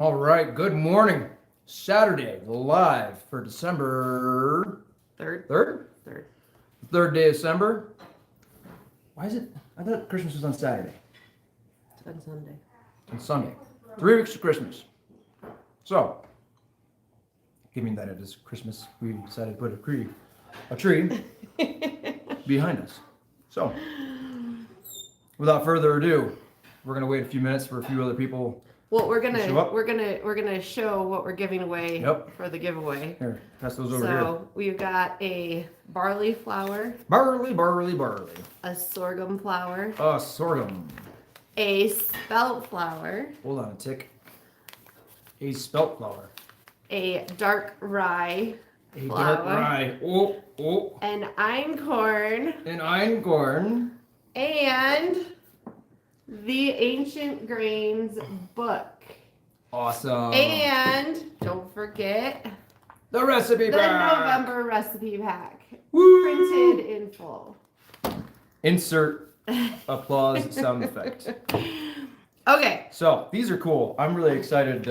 All right, good morning. Saturday, live for December 3rd. 3rd? Third. 3rd day of December. Why is it? I thought Christmas was on Saturday. It's on Sunday. On Sunday. 3 weeks to Christmas. So, given that it is Christmas, we decided to put a tree behind us. So, without further ado, we're gonna wait a few minutes for a few other people. Well, we're show up. gonna show what we're giving away for the giveaway. Here, pass those over here. So we've got a barley flour, Barley. a sorghum flour, Sorghum. a spelt flour, Hold on a tick. A spelt flour. a dark rye, A flour, dark rye. Oh. an einkorn, An einkorn. and the Ancient Grains book. Awesome. And don't forget the recipe the pack. November recipe pack. Woo! Printed in full. Insert applause sound effect. Okay. So these are cool. I'm really excited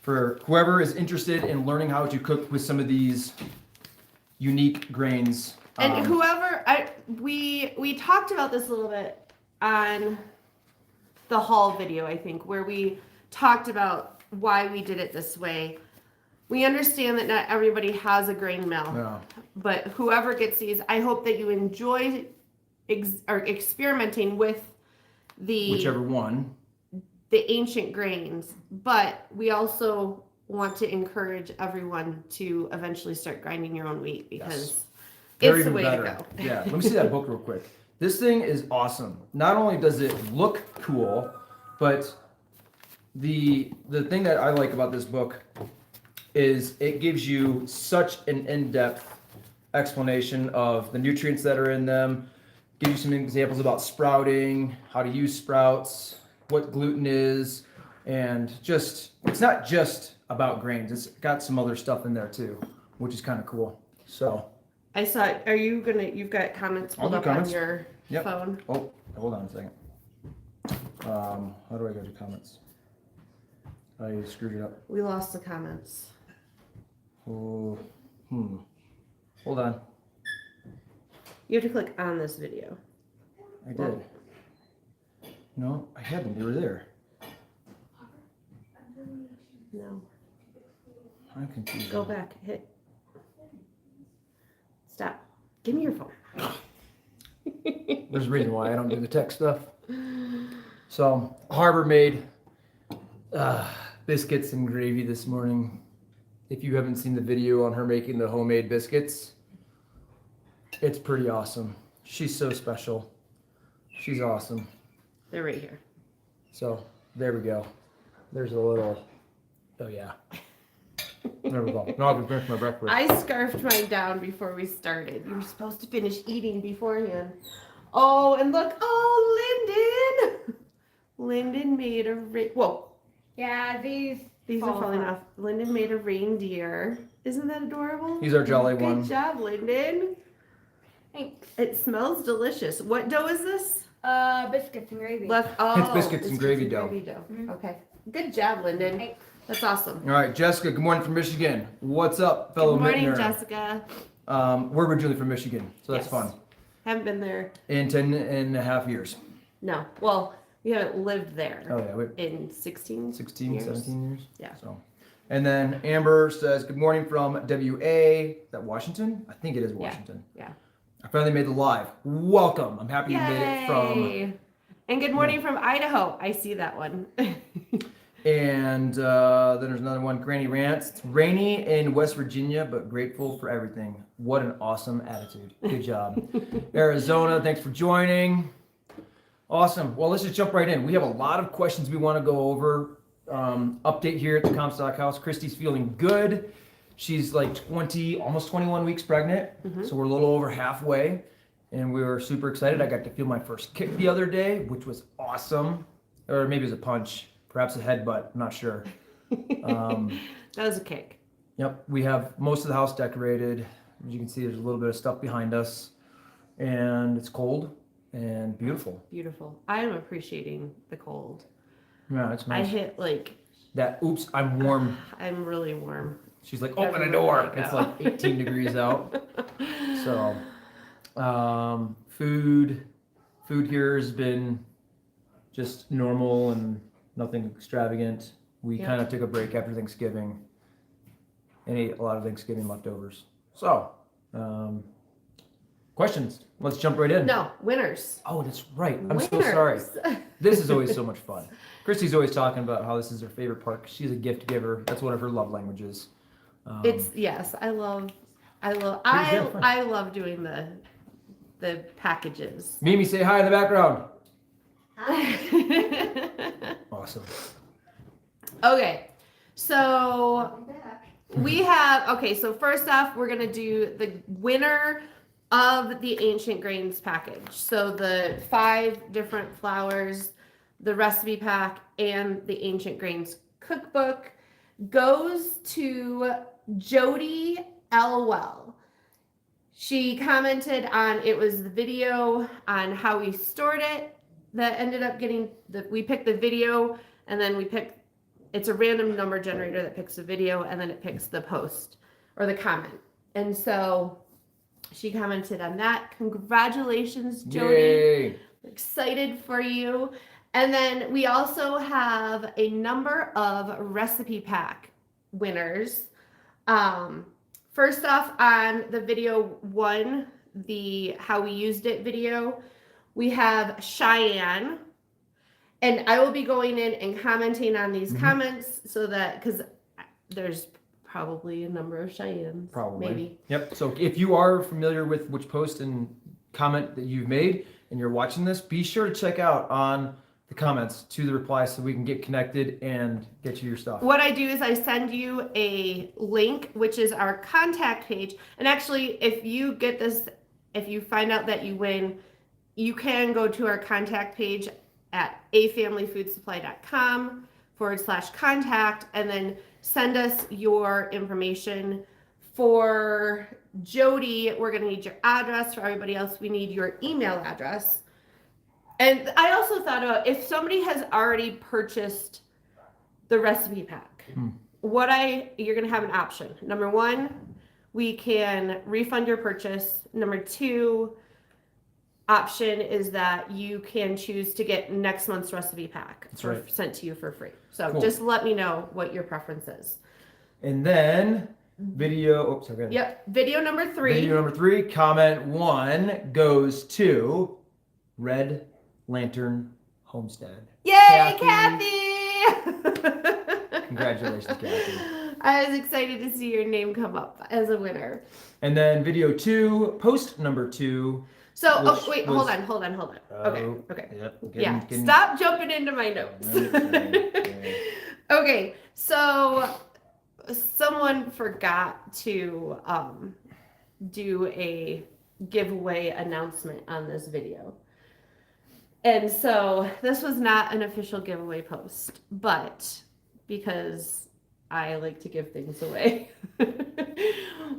for whoever is interested in learning how to cook with some of these unique grains. And we talked about this a little bit on the haul video, I think, where we talked about why we did it this way. We understand that not everybody has a grain mill, but whoever gets these, I hope that you enjoy experimenting with whichever one, the ancient grains. But we also want to encourage everyone to eventually start grinding your own wheat because it's the way to go. Yeah, let me see that book real quick. This thing is awesome. Not only does it look cool, but the thing that I like about this book is it gives you such an in-depth explanation of the nutrients that are in them, gives you some examples about sprouting, how to use sprouts, what gluten is, and just, it's not just about grains. It's got some other stuff in there too, which is kind of cool. So I saw, you've got comments pulled up on your phone? Oh, hold on a second. How do I go to comments? I screwed it up. We lost the comments. Oh, Hold on. You have to click on this video. I did. No, I hadn't. They were there. No. I'm confused. Go back. Hit. Stop. Give me your phone. There's a reason why I don't do the tech stuff. So, Harbor made biscuits and gravy this morning. If you haven't seen the video on her making the homemade biscuits, it's pretty awesome. She's so special. She's awesome. They're right here. So, there we go. There's a little, oh yeah. There we go. Now I can finish my breakfast. I scarfed mine down before we started. You were supposed to finish eating beforehand. Oh, and look. Oh, Lyndon. Lyndon made a whoa. Yeah, these are falling off. Lyndon made a reindeer. Isn't that adorable? He's our jolly one. Good job, Lyndon. Thanks. It smells delicious. What dough is this? Biscuits and gravy. It's biscuits and gravy dough. Mm-hmm. Okay. Good job, Lyndon. Thanks. That's awesome. All right, Jessica, good morning from Michigan. What's up, fellow Good morning, Mittner? Jessica. We're originally from Michigan, so that's Yes. fun. Haven't been there. In 10 and a half years. No. Well, we haven't lived there. Oh, yeah. In 16 17 years. Yeah. So, and then Amber says, good morning from WA. Is that Washington? I think it is Washington. Yeah. I finally made the live. Welcome. I'm happy you made it from. And good morning from Idaho. I see that one. And then there's another one, Granny Rants. It's rainy in West Virginia, but grateful for everything. What an awesome attitude. Good job. Arizona, thanks for joining. Awesome. Well, let's just jump right in. We have a lot of questions we want to go over. Update here at the Comstock house. Christy's feeling good. She's like almost 21 weeks pregnant. So we're a little over halfway. And we were super excited. I got to feel my first kick the other day, which was awesome. Or maybe it was a punch. Perhaps a headbutt, I'm not sure. That was a kick. Yep, we have most of the house decorated. As you can see, there's a little bit of stuff behind us. And it's cold and beautiful. Beautiful. I am appreciating the cold. Yeah, it's nice. I hit like that, oops, I'm warm. I'm really warm. She's like, open the Everywhere door. I It's go. like 18 degrees out. So, food here has been just normal and nothing extravagant. We Yep. kind of took a break after Thanksgiving and ate a lot of Thanksgiving leftovers. So, questions? Let's jump right in. No, winners. Oh, that's right. I'm Winners. so sorry. This is always so much fun. Christy's always talking about how this is her favorite part. 'Cause she's a gift giver. That's one of her love languages. Yes, I love different. I love doing the packages. Mimi, say hi in the background. Awesome. Okay, so we have, so first off, we're gonna do the winner of the Ancient Grains package. So the 5 different flours, the recipe pack, and the Ancient Grains cookbook goes to Jody Elwell. She commented on, it was the video on how we stored it that ended up getting, we picked the video, and then it's a random number generator that picks the video, and then it picks the post or the comment. And so she commented on that. Congratulations, Jody. Yay. Excited for you. And then we also have a number of recipe pack winners. First off, on the video 1, the how we used it video, we have Cheyenne. And I will be going in and commenting on these comments so that, because there's probably a number of Cheyennes. Probably. Maybe. Yep. So if you are familiar with which post and comment that you've made and you're watching this, be sure to check out on the comments to the replies so we can get connected and get you your stuff. What I do is I send you a link, which is our contact page. And actually, if you get this, if you find out that you win, you can go to our contact page at afamilyfoodsupply.com/contact and then send us your information. For Jody, we're going to need your address. For everybody else, we need your email address. And I also thought about, if somebody has already purchased the recipe pack, you're going to have an option. Number 1, we can refund your purchase. Number 2 option is that you can choose to get next month's recipe pack sent to you for free. So just let me know what your preference is. And then video, oops, okay. Yep, video number 3. Video number 3, comment 1 goes to Red Lantern Homestead. Yay, Kathy! Congratulations, Kathy. I was excited to see your name come up as a winner. And then video 2, post number 2. So, wait, hold on. Okay. Yep. Stop jumping into my notes. Okay, so someone forgot to do a giveaway announcement on this video. And so this was not an official giveaway post, but because I like to give things away,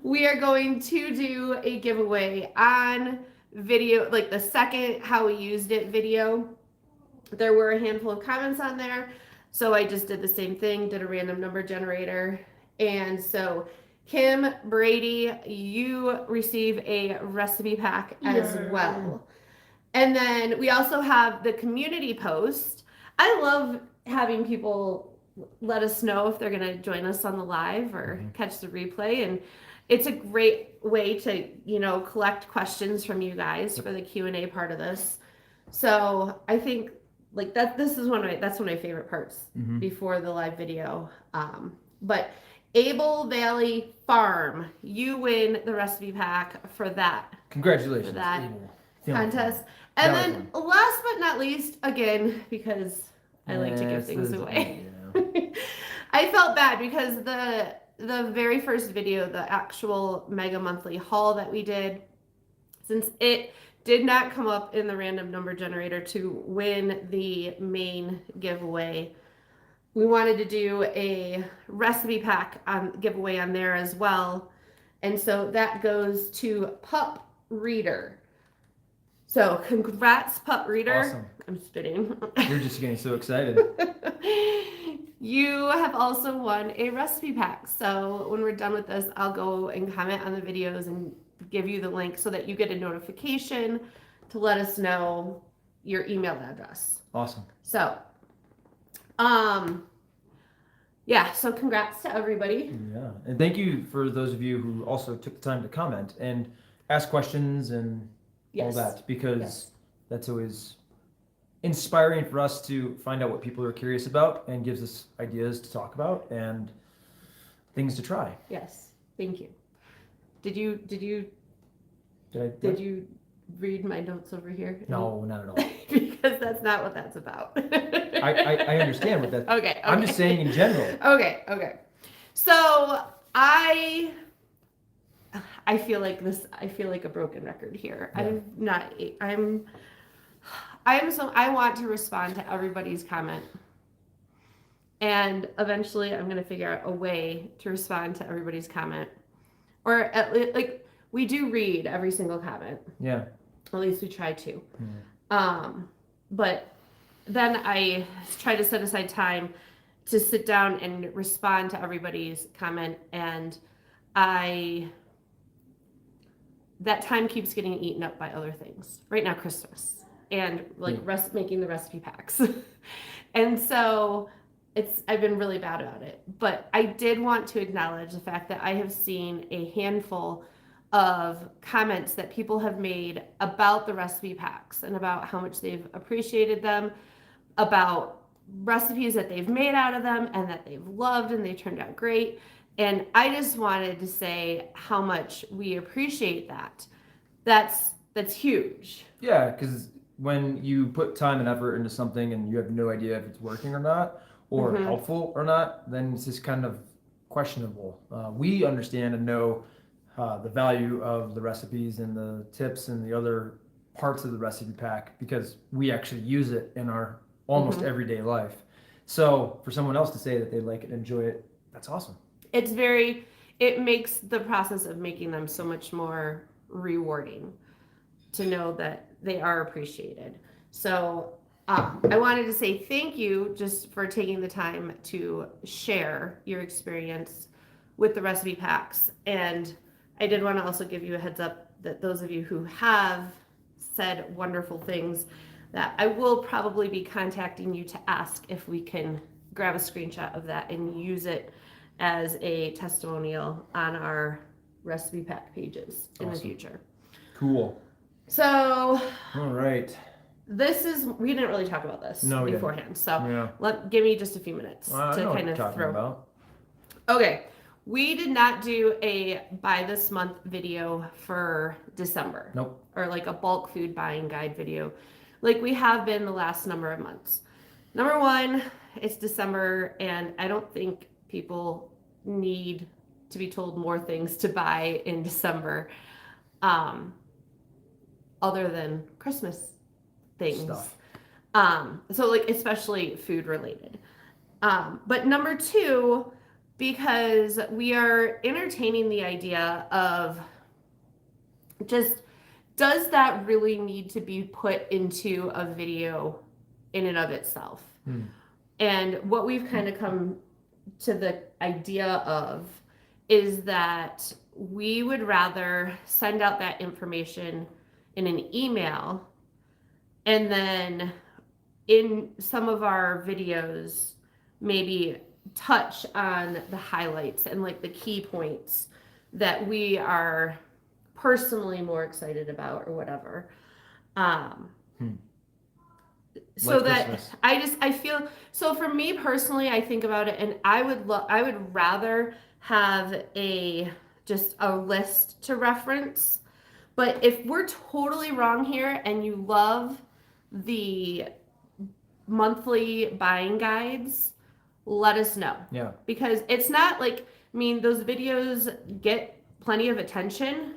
we are going to do a giveaway on video, like the second how we used it video. There were a handful of comments on there, so I just did the same thing, did a random number generator. And so Kim Brady, you receive a recipe pack as well. And then we also have the community post. I love having people let us know if they're going to join us on the live or catch the replay. And it's a great way to, collect questions from you guys for the Q&A part of this. So I think like that's one of my favorite parts before the live video. But Able Valley Farm, you win the recipe pack for that. Congratulations. For that Able. contest. And then last but not least, again, because I like to give things away. I felt bad because the very first video, the actual Mega Monthly haul that we did, since it did not come up in the random number generator to win the main giveaway, we wanted to do a recipe pack giveaway on there as well. And so that goes to Pup Reader. So congrats, Pup Reader. Awesome. I'm spitting. You're just getting so excited. You have also won a recipe pack. So when we're done with this, I'll go and comment on the videos and give you the link so that you get a notification to let us know your email address. Awesome. So, yeah, so congrats to everybody. Yeah, and thank you for those of you who also took the time to comment and ask questions and all Yes. that, because Yes. that's always inspiring for us to find out what people are curious about and gives us ideas to talk about and things to try. Yes. Thank you. Did you Did you read my notes over here? No, not at all. Because that's not what that's about. I understand what that. Okay. I'm just saying in general. Okay. So I feel like this. I feel like a broken record here. Yeah. I want to respond to everybody's comment, and eventually I'm going to figure out a way to respond to everybody's comment, or at least like we do read every single comment. Yeah. At least we try to. Mm. But then I try to set aside time to sit down and respond to everybody's comment, and that time keeps getting eaten up by other things. Right now, Christmas and like making the recipe packs, and so I've been really bad about it. But I did want to acknowledge the fact that I have seen a handful of comments that people have made about the recipe packs and about how much they've appreciated them, about recipes that they've made out of them and that they've loved and they turned out great. And I just wanted to say how much we appreciate that. That's huge. Yeah, because when you put time and effort into something and you have no idea if it's working or not, or helpful or not, then it's just kind of questionable. We understand and know the value of the recipes and the tips and the other parts of the recipe pack because we actually use it in our almost everyday life. So for someone else to say that they like it and enjoy it, that's awesome. It makes the process of making them so much more rewarding to know that they are appreciated. So I wanted to say thank you just for taking the time to share your experience with the recipe packs. And I did want to also give you a heads up that those of you who have said wonderful things, that I will probably be contacting you to ask if we can grab a screenshot of that and use it as a testimonial on our recipe pack pages in the future. Cool. So, all right. We didn't really talk about this beforehand. So give me just a few minutes to kind of throw about. Okay. We did not do a buy this month video for December. Nope. Or like a bulk food buying guide video like we have been the last number of months. Number one, it's December and I don't think people need to be told more things to buy in December other than Christmas things. Stuff. So like especially food related. But number two, because we are entertaining the idea of just, does that really need to be put into a video in and of itself? And what we've kind of come to the idea of is that we would rather send out that information in an email, and then in some of our videos maybe touch on the highlights and like the key points that we are personally more excited about or whatever. So like that Christmas. I feel, so for me personally, I think about it and I would rather have just a list to reference. But if we're totally wrong here and you love the monthly buying guides, let us know. Yeah. Because it's not like, I mean, those videos get plenty of attention.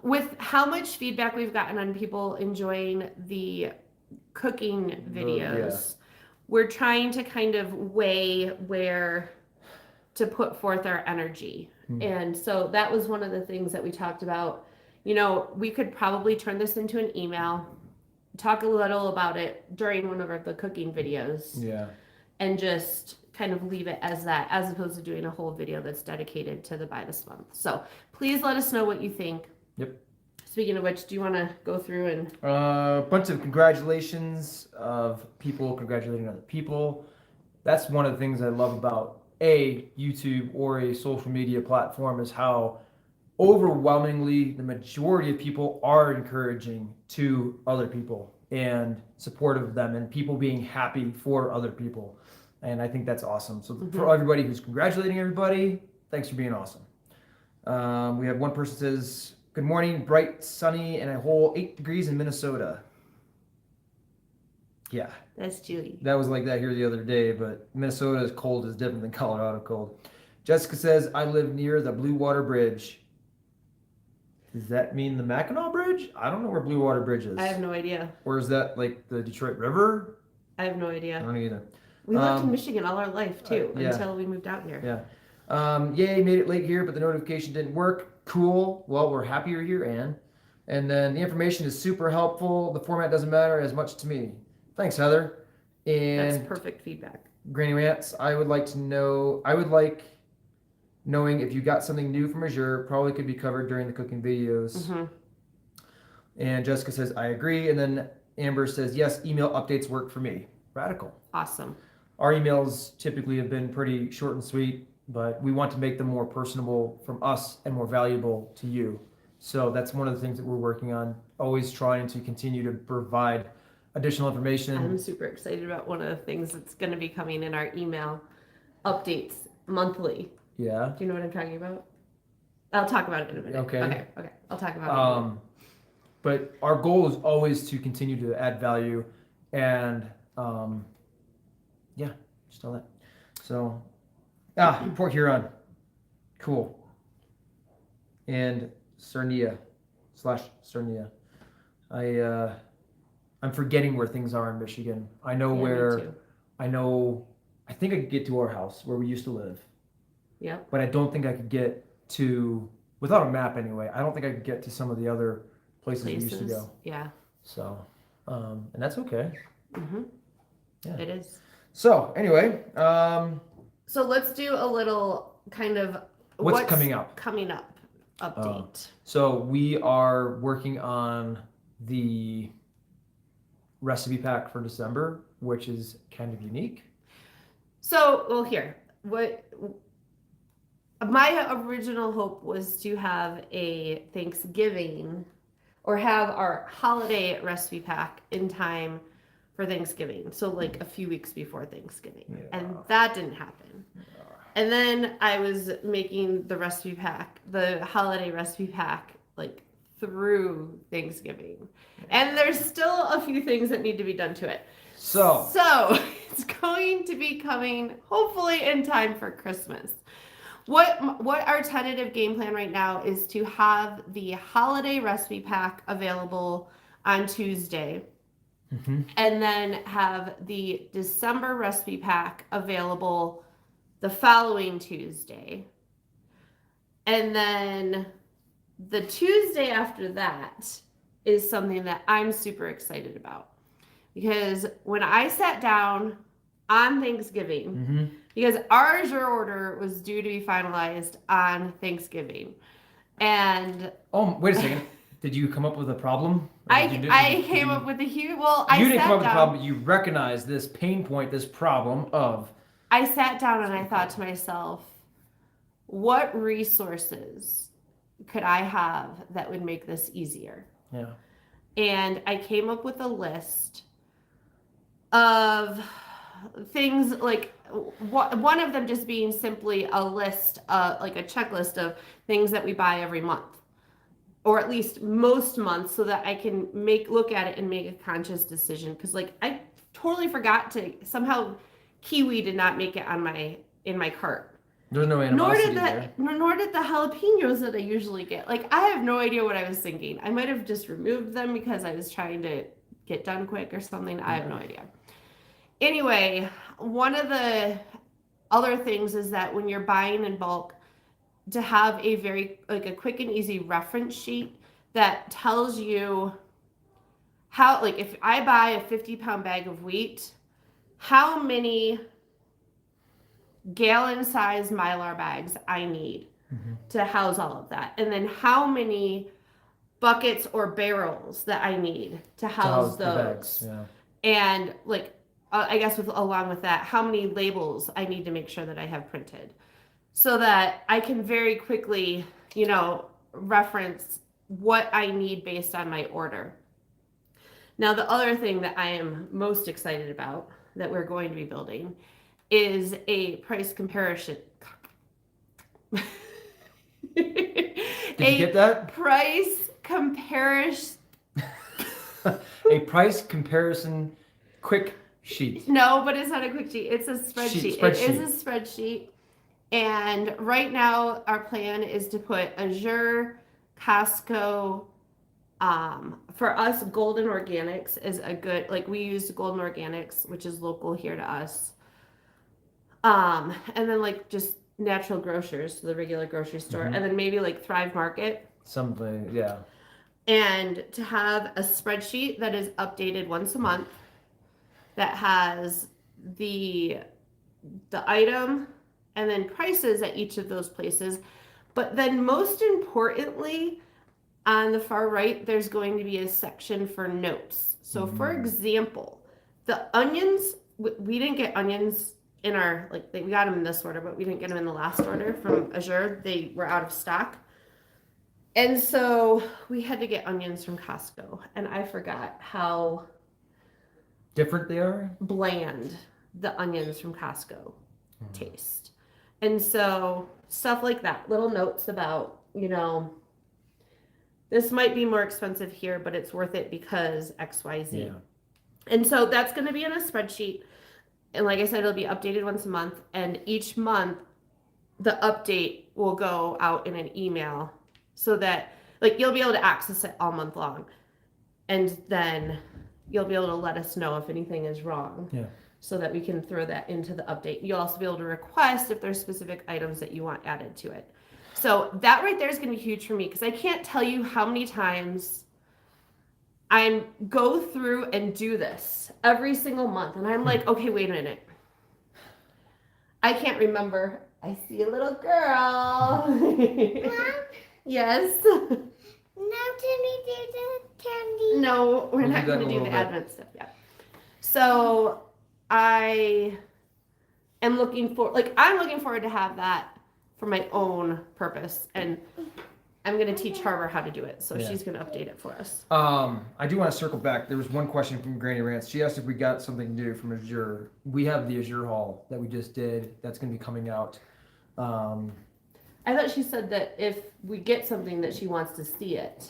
With how much feedback we've gotten on people enjoying the cooking videos, we're trying to kind of weigh where to put forth our energy. And so that was one of the things that we talked about. You know, we could probably turn this into an email, talk a little about it during one of the cooking videos Yeah. and just kind of leave it as that, as opposed to doing a whole video that's dedicated to the buy this month. So please let us know what you think. Yep. Speaking of which, do you want to go through and A bunch of congratulations of people congratulating other people. That's one of the things I love about a YouTube or a social media platform is how overwhelmingly the majority of people are encouraging to other people and supportive of them and people being happy for other people. And I think that's awesome. So for everybody who's congratulating everybody, thanks for being awesome. We have one person says, good morning, bright, sunny, and a whole 8 degrees in Minnesota. Yeah, that's Julie. that was like that here the other day, but Minnesota's cold is different than Colorado cold. Jessica says, I live near the Blue Water Bridge. Does that mean the Mackinac Bridge? I don't know where Blue Water Bridge is. I have no idea. Or is that like the Detroit River? I have no I idea. don't either. We lived in Michigan all our life too, yeah. until we moved out here. Yeah. Yay, made it late here, but the notification didn't work. Cool. Well, we're happy you're here, Ann. And then the information is super helpful. The format doesn't matter as much to me. Thanks, Heather. And That's perfect feedback. Granny Rants, I would like knowing if you got something new from Azure, probably could be covered during the cooking videos. And Jessica says, I agree. And then Amber says, yes, email updates work for me. Radical. Awesome. Our emails typically have been pretty short and sweet, but we want to make them more personable from us and more valuable to you. So that's one of the things that we're working on, always trying to continue to provide additional information. I'm super excited about one of the things that's going to be coming in our email updates monthly. Yeah. Do you know what I'm talking about? I'll talk about it in a minute. Okay. Okay. I'll talk about it in a minute. But our goal is always to continue to add value and yeah, just all that. So Port Huron. Cool. And Cernia/Cernia. I'm forgetting where things are in Michigan. I know Yeah, me where too. I think I could get to our house where we used to live. Yep. But I don't think I could get to, without a map anyway, I don't think I could get to some of the other places we used to go. Yeah. So, and that's okay. Yeah. It is. So anyway, So let's do a little kind of what's coming up? Coming up update. So we are working on the recipe pack for December, which is kind of unique. So, well, here, what my original hope was to have a Thanksgiving or have our holiday recipe pack in time for Thanksgiving. So like a few weeks before Thanksgiving. Yeah. And that didn't happen. And then I was making the recipe pack, the holiday recipe pack, like through Thanksgiving. And there's still a few things that need to be done to it. So It's going to be coming hopefully in time for Christmas. What our tentative game plan right now is to have the holiday recipe pack available on Tuesday. And then have the December recipe pack available the following Tuesday. And then the Tuesday after that is something that I'm super excited about. Because when I sat down on Thanksgiving, because our Azure order was due to be finalized on Thanksgiving. And wait a second. Did you come up with a problem? I came up with a huge, I You didn't come up with a problem, but you recognized this pain point, this problem of. I sat down and I thought to myself, what resources could I have that would make this easier? Yeah. And I came up with a list of things, like one of them just being simply a list, like a checklist of things that we buy every month, or at least most months, so that I can look at it and make a conscious decision. Because like I totally forgot to somehow kiwi did not make it in my cart. There's no animosity there. Nor did the jalapenos that I usually get. Like I have no idea what I was thinking. I might have just removed them because I was trying to get done quick or something. I have no idea. Anyway, one of the other things is that when you're buying in bulk, to have a very, like a quick and easy reference sheet that tells you how, like, if I buy a 50-pound bag of wheat, how many gallon-sized Mylar bags I need to house all of that, and then how many buckets or barrels that I need to house the those. bags, yeah. And like, I guess along with that, how many labels I need to make sure that I have printed, so that I can very quickly, reference what I need based on my order. Now, the other thing that I am most excited about that we're going to be building is a price comparison. Did you get that? Price comparison. A price comparison quick sheet. No, but it's not a quick sheet. It's a spreadsheet. It is a spreadsheet. And right now, our plan is to put Azure, Costco. For us, Golden Organics is a good, like, we use Golden Organics, which is local here to us. And then like just natural grocers, so the regular grocery store, and then maybe like Thrive Market. Something, yeah. And to have a spreadsheet that is updated once a month, that has the item and then prices at each of those places. But then most importantly, on the far right, there's going to be a section for notes. So for example, the onions, we didn't get onions in our, like, we got them in this order, but we didn't get them in the last order from Azure. They were out of stock. And so we had to get onions from Costco, and I forgot how different they are, bland the onions from Costco taste. And so stuff like that, little notes about, this might be more expensive here, but it's worth it because XYZ. Yeah. And so that's going to be in a spreadsheet. And like I said, it'll be updated once a month. And each month, the update will go out in an email so that, like, you'll be able to access it all month long. And then you'll be able to let us know if anything is wrong. Yeah. So that we can throw that into the update. You'll also be able to request if there's specific items that you want added to it. So that right there is going to be huge for me, because I can't tell you how many times I go through and do this every single month. And I'm like, okay, wait a minute. I can't remember. I see a little girl. Mom? Yes. Now can we do the candy? No, we're We'll not do that going to in a do the little bit. Advent stuff yet. So I am looking forward to have that for my own purpose, and I'm going to teach Harbor how to do it, so Yeah. she's going to update it for us. I do want to circle back. There was one question from Granny Rants. She asked if we got something new from Azure. We have the Azure haul that we just did. That's going to be coming out. I thought she said that if we get something that she wants to see it,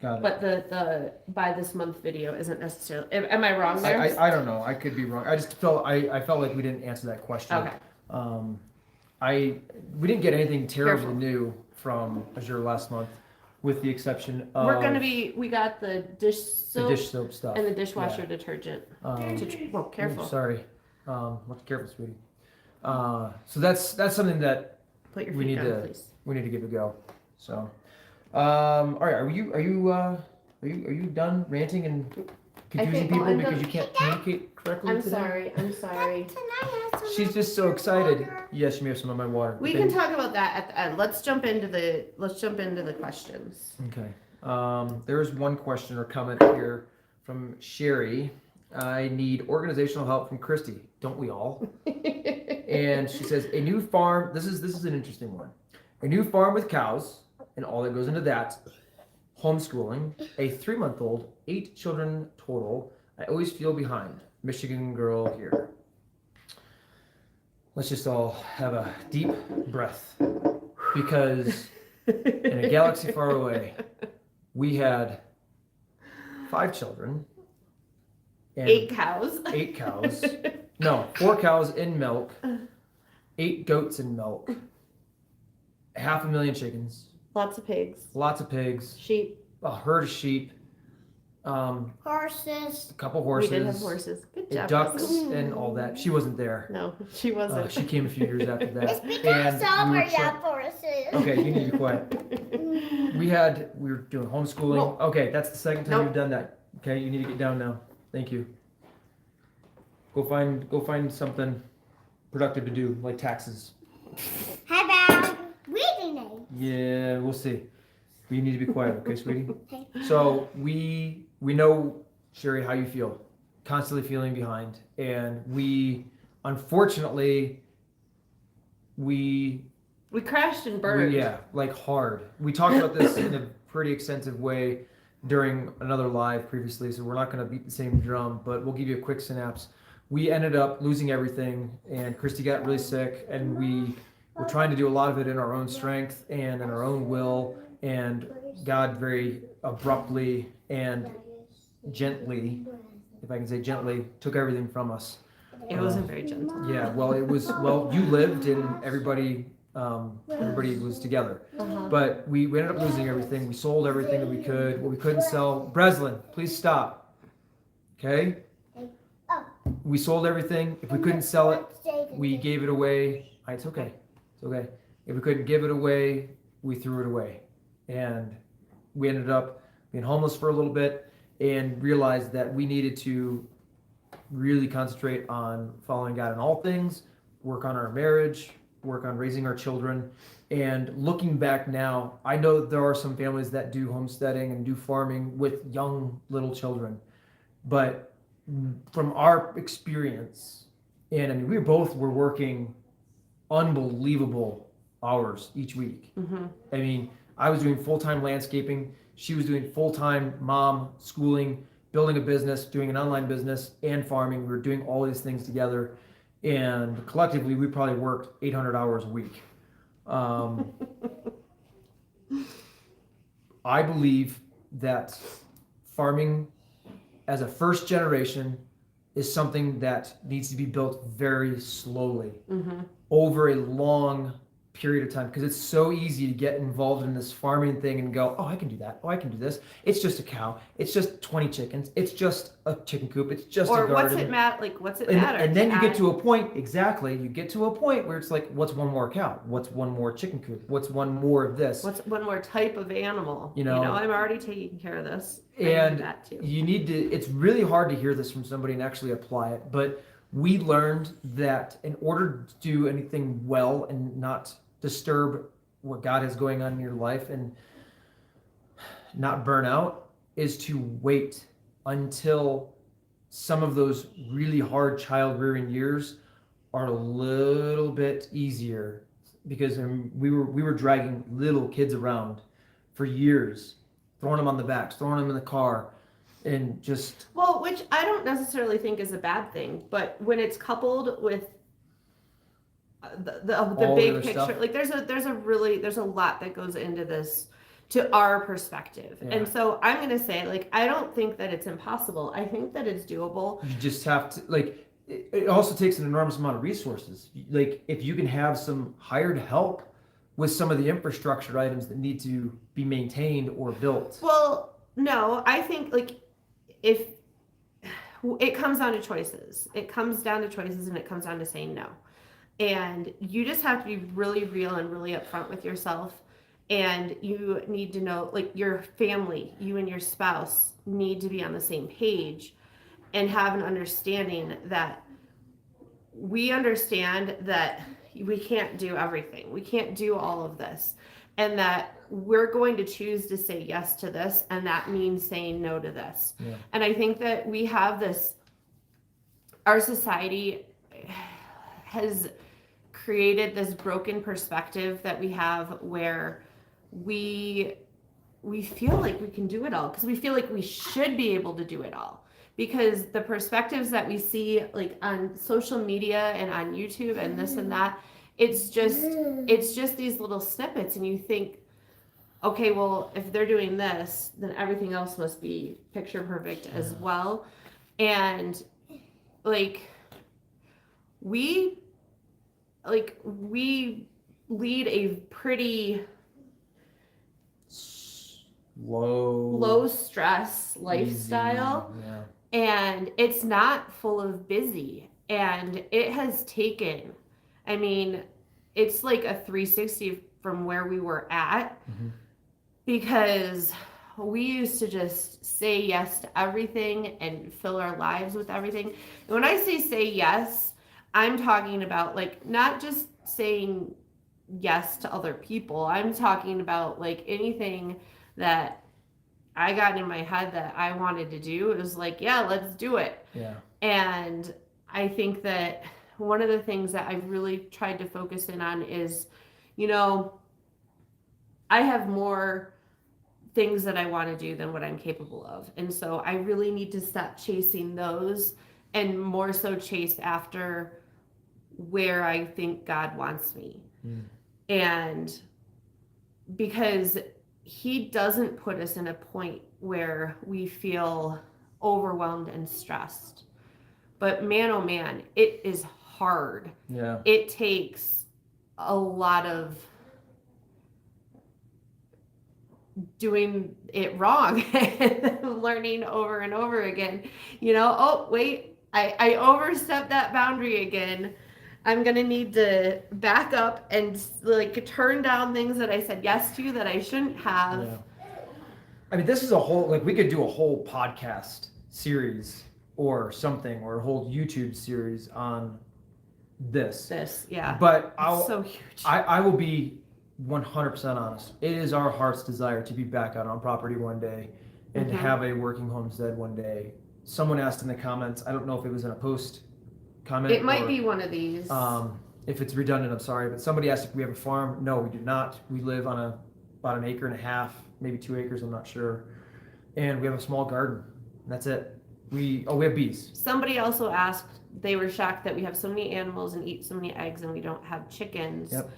Got it. but the by this month video isn't necessarily. Am I wrong there? I don't know. I could be wrong. I just felt I felt like we didn't answer that question. Okay. We didn't get anything terribly Careful. new from Azure last month, with the exception of We got the dish the soap dish soap stuff and the dishwasher detergent. Oh, Careful. sorry. Look careful, sweetie. So that's something that Put your we feet need down, to please. we need to give a go. So, all right. Are you done ranting and confusing think- people I'm because done. you can't communicate correctly I'm today? sorry. I'm sorry. Can I have some She's of just so your excited. water? Yes, you may have some of my water. We can talk about that at the end. Let's jump into the questions. Okay. There's one question or comment here from Sherry. I need organizational help from Christy. Don't we all? And she says, a new farm. This is an interesting one. A new farm with cows and all that goes into that. Homeschooling. A 3-month-old, 8 children total. I always feel behind. Michigan girl here. Let's just all have a deep breath, because in a galaxy far away, we had 5 children and 8 cows. 8 cows. No, 4 cows in milk, 8 goats in milk, 500,000 chickens, Lots of pigs. lots of pigs, Sheep. a herd of sheep, Horses. a couple horses, We did have horses. Good job. ducks, Leslie. and all that. She wasn't there. No, she wasn't. She came a few years after that. It's because some we are were yeah, horses. Okay, you need to be quiet. We were doing homeschooling. Nope. Okay, that's the second time Nope. you've done that. Okay, you need to get down now. Thank you. Go find something productive to do, like taxes. How about reading it? Yeah, we'll see. You need to be quiet, okay, sweetie? Okay. So we know, Sherry, how you feel. Constantly feeling behind. And unfortunately, we crashed and burned. yeah, like hard. We talked about this in a pretty extensive way during another live previously, so we're not going to beat the same drum, but we'll give you a quick synapse. We ended up losing everything, and Christy got really sick, and we were trying to do a lot of it in our own strength and in our own will, and God very abruptly and gently, if I can say gently, took everything from us. It wasn't very gentle. Yeah, well, you lived and everybody was together. Uh-huh. But we ended up losing everything. We sold everything that we could. What we couldn't sell, Breslin, please stop. Okay? We sold everything. If we couldn't sell it, we gave it away. It's okay. It's okay. If we couldn't give it away, we threw it away. And we ended up being homeless for a little bit and realized that we needed to really concentrate on following God in all things, work on our marriage, work on raising our children. And looking back now, I know that there are some families that do homesteading and do farming with young little children. But from our experience, and I mean, we both were working unbelievable hours each week. Mm-hmm. I mean, I was doing full-time landscaping. She was doing full-time mom, schooling, building a business, doing an online business, and farming. We were doing all these things together. And collectively, we probably worked 800 hours a week. I believe that farming as a first generation is something that needs to be built very slowly Mm-hmm. over a long period of time, because it's so easy to get involved in this farming thing and go, oh, I can do that. Oh, I can do this. It's just a cow. It's just 20 chickens. It's just a chicken coop. It's just Or a garden. what's it matter? And then you get to a point, exactly, you get to a point where it's like, what's one more cow? What's one more chicken coop? What's one more of this? What's one more type of animal? You know, I'm already taking care of this. I and do that too. you need to, it's really hard to hear this from somebody and actually apply it, but we learned that in order to do anything well and not disturb what God has going on in your life and not burn out, is to wait until some of those really hard child rearing years are a little bit easier, because we were dragging little kids around for years, throwing them on the backs, throwing them in the car, and just Which I don't necessarily think is a bad thing, but when it's coupled with the all big other picture, stuff. like there's a lot that goes into this to our perspective. Yeah. And so I'm going to say, like, I don't think that it's impossible. I think that it's doable. You just have to, like, it also takes an enormous amount of resources. Like, if you can have some hired help with some of the infrastructure items that need to be maintained or built. Well, no, I think, like, if it comes down to choices, and it comes down to saying no. And you just have to be really real and really upfront with yourself. And you need to know, like, your family, you and your spouse need to be on the same page and have an understanding that we understand that we can't do everything. We can't do all of this. And that we're going to choose to say yes to this. And that means saying no to this. Yeah. And I think that we have this, our society has created this broken perspective that we have where we feel like we can do it all, because we feel like we should be able to do it all, because the perspectives that we see, like, on social media and on YouTube and this and that, it's just these little snippets, and you think, okay, well, if they're doing this, then everything else must be picture perfect as well. And like we lead a pretty low stress lifestyle. Easy, yeah. And it's not full of busy. And it has taken, I mean, it's like a 360 from where we were at, Mhm. because we used to just say yes to everything and fill our lives with everything. And when I say yes, I'm talking about like not just saying yes to other people. I'm talking about like anything that I got in my head that I wanted to do. It was like, yeah, let's do it. Yeah. And I think that one of the things that I've really tried to focus in on is, I have more things that I want to do than what I'm capable of. And so I really need to stop chasing those and more so chase after where I think God wants me. And because he doesn't put us in a point where we feel overwhelmed and stressed. But man, oh man, it is hard. Yeah. It takes a lot of doing it wrong, learning over and over again. Oh, wait, I overstepped that boundary again. I'm going to need to back up and like turn down things that I said yes to that I shouldn't have. Yeah. I mean, this is a whole, like we could do a whole podcast series or something, or a whole YouTube series on this. Yeah. But it's so huge. I will be 100% honest. It is our heart's desire to be back out on property one day and have a working homestead one day. Someone asked in the comments, I don't know if it was in a post comment. It might be one of these. If it's redundant, I'm sorry, but somebody asked if we have a farm. No, we do not. We live on about 1.5 acres, maybe 2 acres, I'm not sure. And we have a small garden. And that's it. We have bees. Somebody also asked, they were shocked that we have so many animals and eat so many eggs and we don't have chickens. Yep.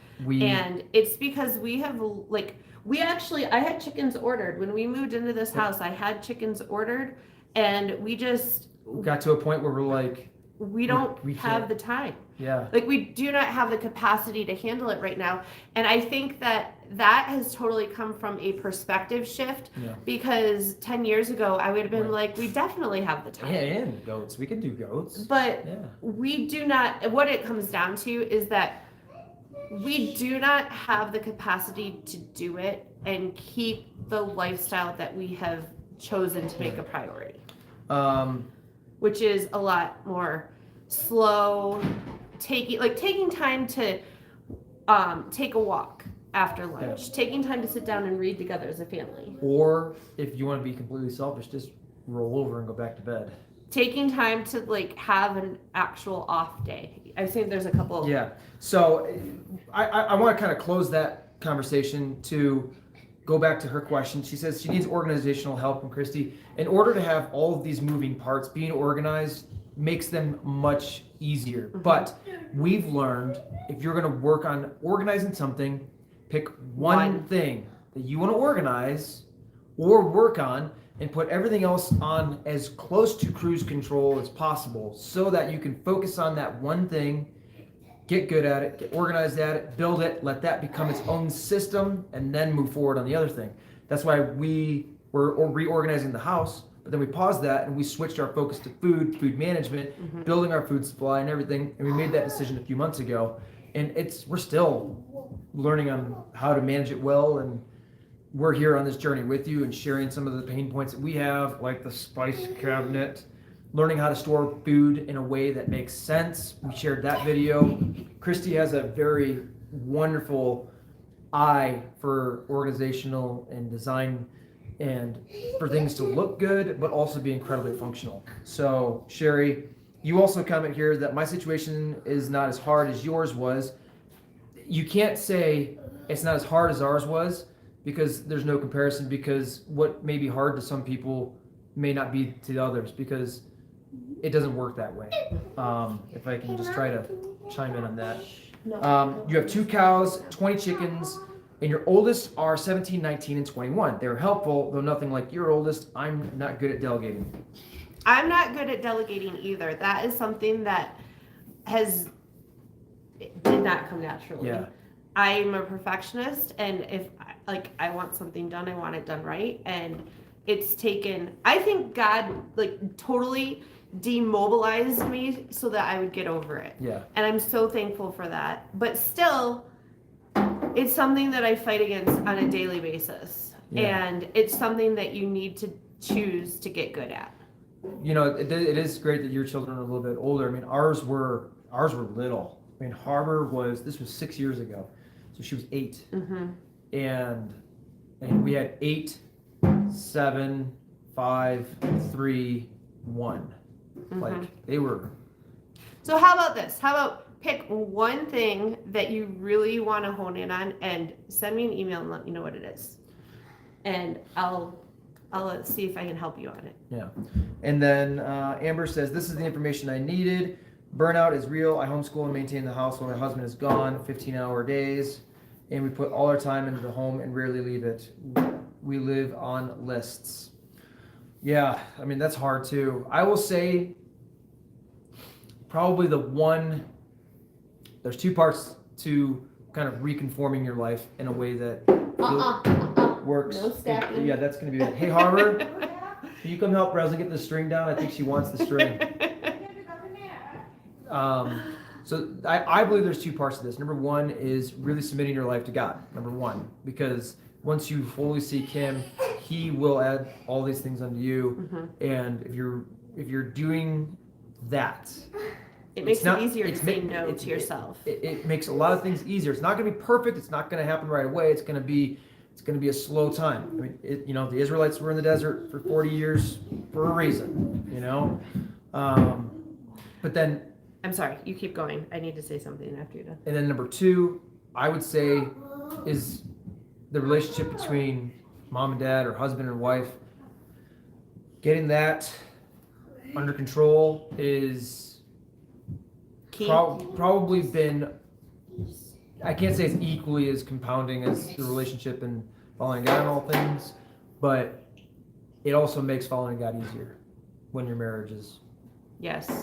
And it's because we have I had chickens ordered. When we moved into this house, I had chickens ordered, and we just got to a point where we're like, we don't we have can't. the time. Yeah. Like we do not have the capacity to handle it right now. And I think that has totally come from a perspective shift, because 10 years ago I would have been like, we definitely have the time. Yeah, and goats. We can do goats. But we do not, what it comes down to is that we do not have the capacity to do it and keep the lifestyle that we have chosen to make a priority. Which is a lot more slow, taking time to take a walk after lunch, taking time to sit down and read together as a family. Or if you want to be completely selfish, just roll over and go back to bed. Taking time to have an actual off day. I've seen there's a couple. Yeah. So I want to kind of close that conversation to go back to her question. She says she needs organizational help from Christy. In order to have all of these moving parts, being organized makes them much easier. But we've learned if you're going to work on organizing something, pick one thing that you want to organize or work on, and put everything else on as close to cruise control as possible so that you can focus on that one thing, get good at it, get organized at it, build it, let that become its own system, and then move forward on the other thing. That's why we were reorganizing the house, but then we paused that and we switched our focus to food management, building our food supply and everything, and we made that decision a few months ago. And we're still learning on how to manage it well, and we're here on this journey with you and sharing some of the pain points that we have, like the spice cabinet, learning how to store food in a way that makes sense. We shared that video. Christy has a very wonderful eye for organizational and design and for things to look good, but also be incredibly functional. So, Sherry, you also comment here that my situation is not as hard as yours was. You can't say it's not as hard as ours was, because there's no comparison, because what may be hard to some people may not be to others, because it doesn't work that way. If I can just try to chime in on that. You have 2 cows, 20 chickens, and your oldest are 17, 19, and 21. They're helpful, though nothing like your oldest. I'm not good at delegating. I'm not good at delegating either. That is something that did not come naturally. Yeah. I'm a perfectionist, and if I want something done, I want it done right. And it's taken, I think God totally demobilized me so that I would get over it. Yeah. And I'm so thankful for that. But still, it's something that I fight against on a daily basis. Yeah. And it's something that you need to choose to get good at. You know, it is great that your children are a little bit older. I mean, ours were little. I mean, this was 6 years ago, so she was 8, and we had 8, 7, 5, 3, 1. Like they were. So how about this? How about pick one thing that you really want to hone in on and send me an email and let me know what it is, and I'll see if I can help you on it. Yeah. And then Amber says, this is the information I needed. Burnout is real. I homeschool and maintain the house when my husband is gone, 15-hour days. And we put all our time into the home and rarely leave it. We live on lists. Yeah, I mean, that's hard too. I will say probably there's 2 parts to kind of reconforming your life in a way that works. No stacking. Yeah, that's going to be it. Hey, Harbor, can you come help Rosa get the string down? I think she wants the string. So I believe there's 2 parts to this. Number 1 is really submitting your life to God. Number 1, because once you fully seek Him, He will add all these things unto you. And if you're doing that, it makes it easier to say no to yourself. It makes a lot of things easier. It's not going to be perfect. It's not going to happen right away. It's going to be a slow time. I mean, the Israelites were in the desert for 40 years for a reason, But then, I'm sorry, you keep going. I need to say something after you're done. and then number 2, I would say, is the relationship between mom and dad or husband and wife. Getting that under control is probably been, I can't say it's equally as compounding as the relationship and following God in all things, but it also makes following God easier when your marriage is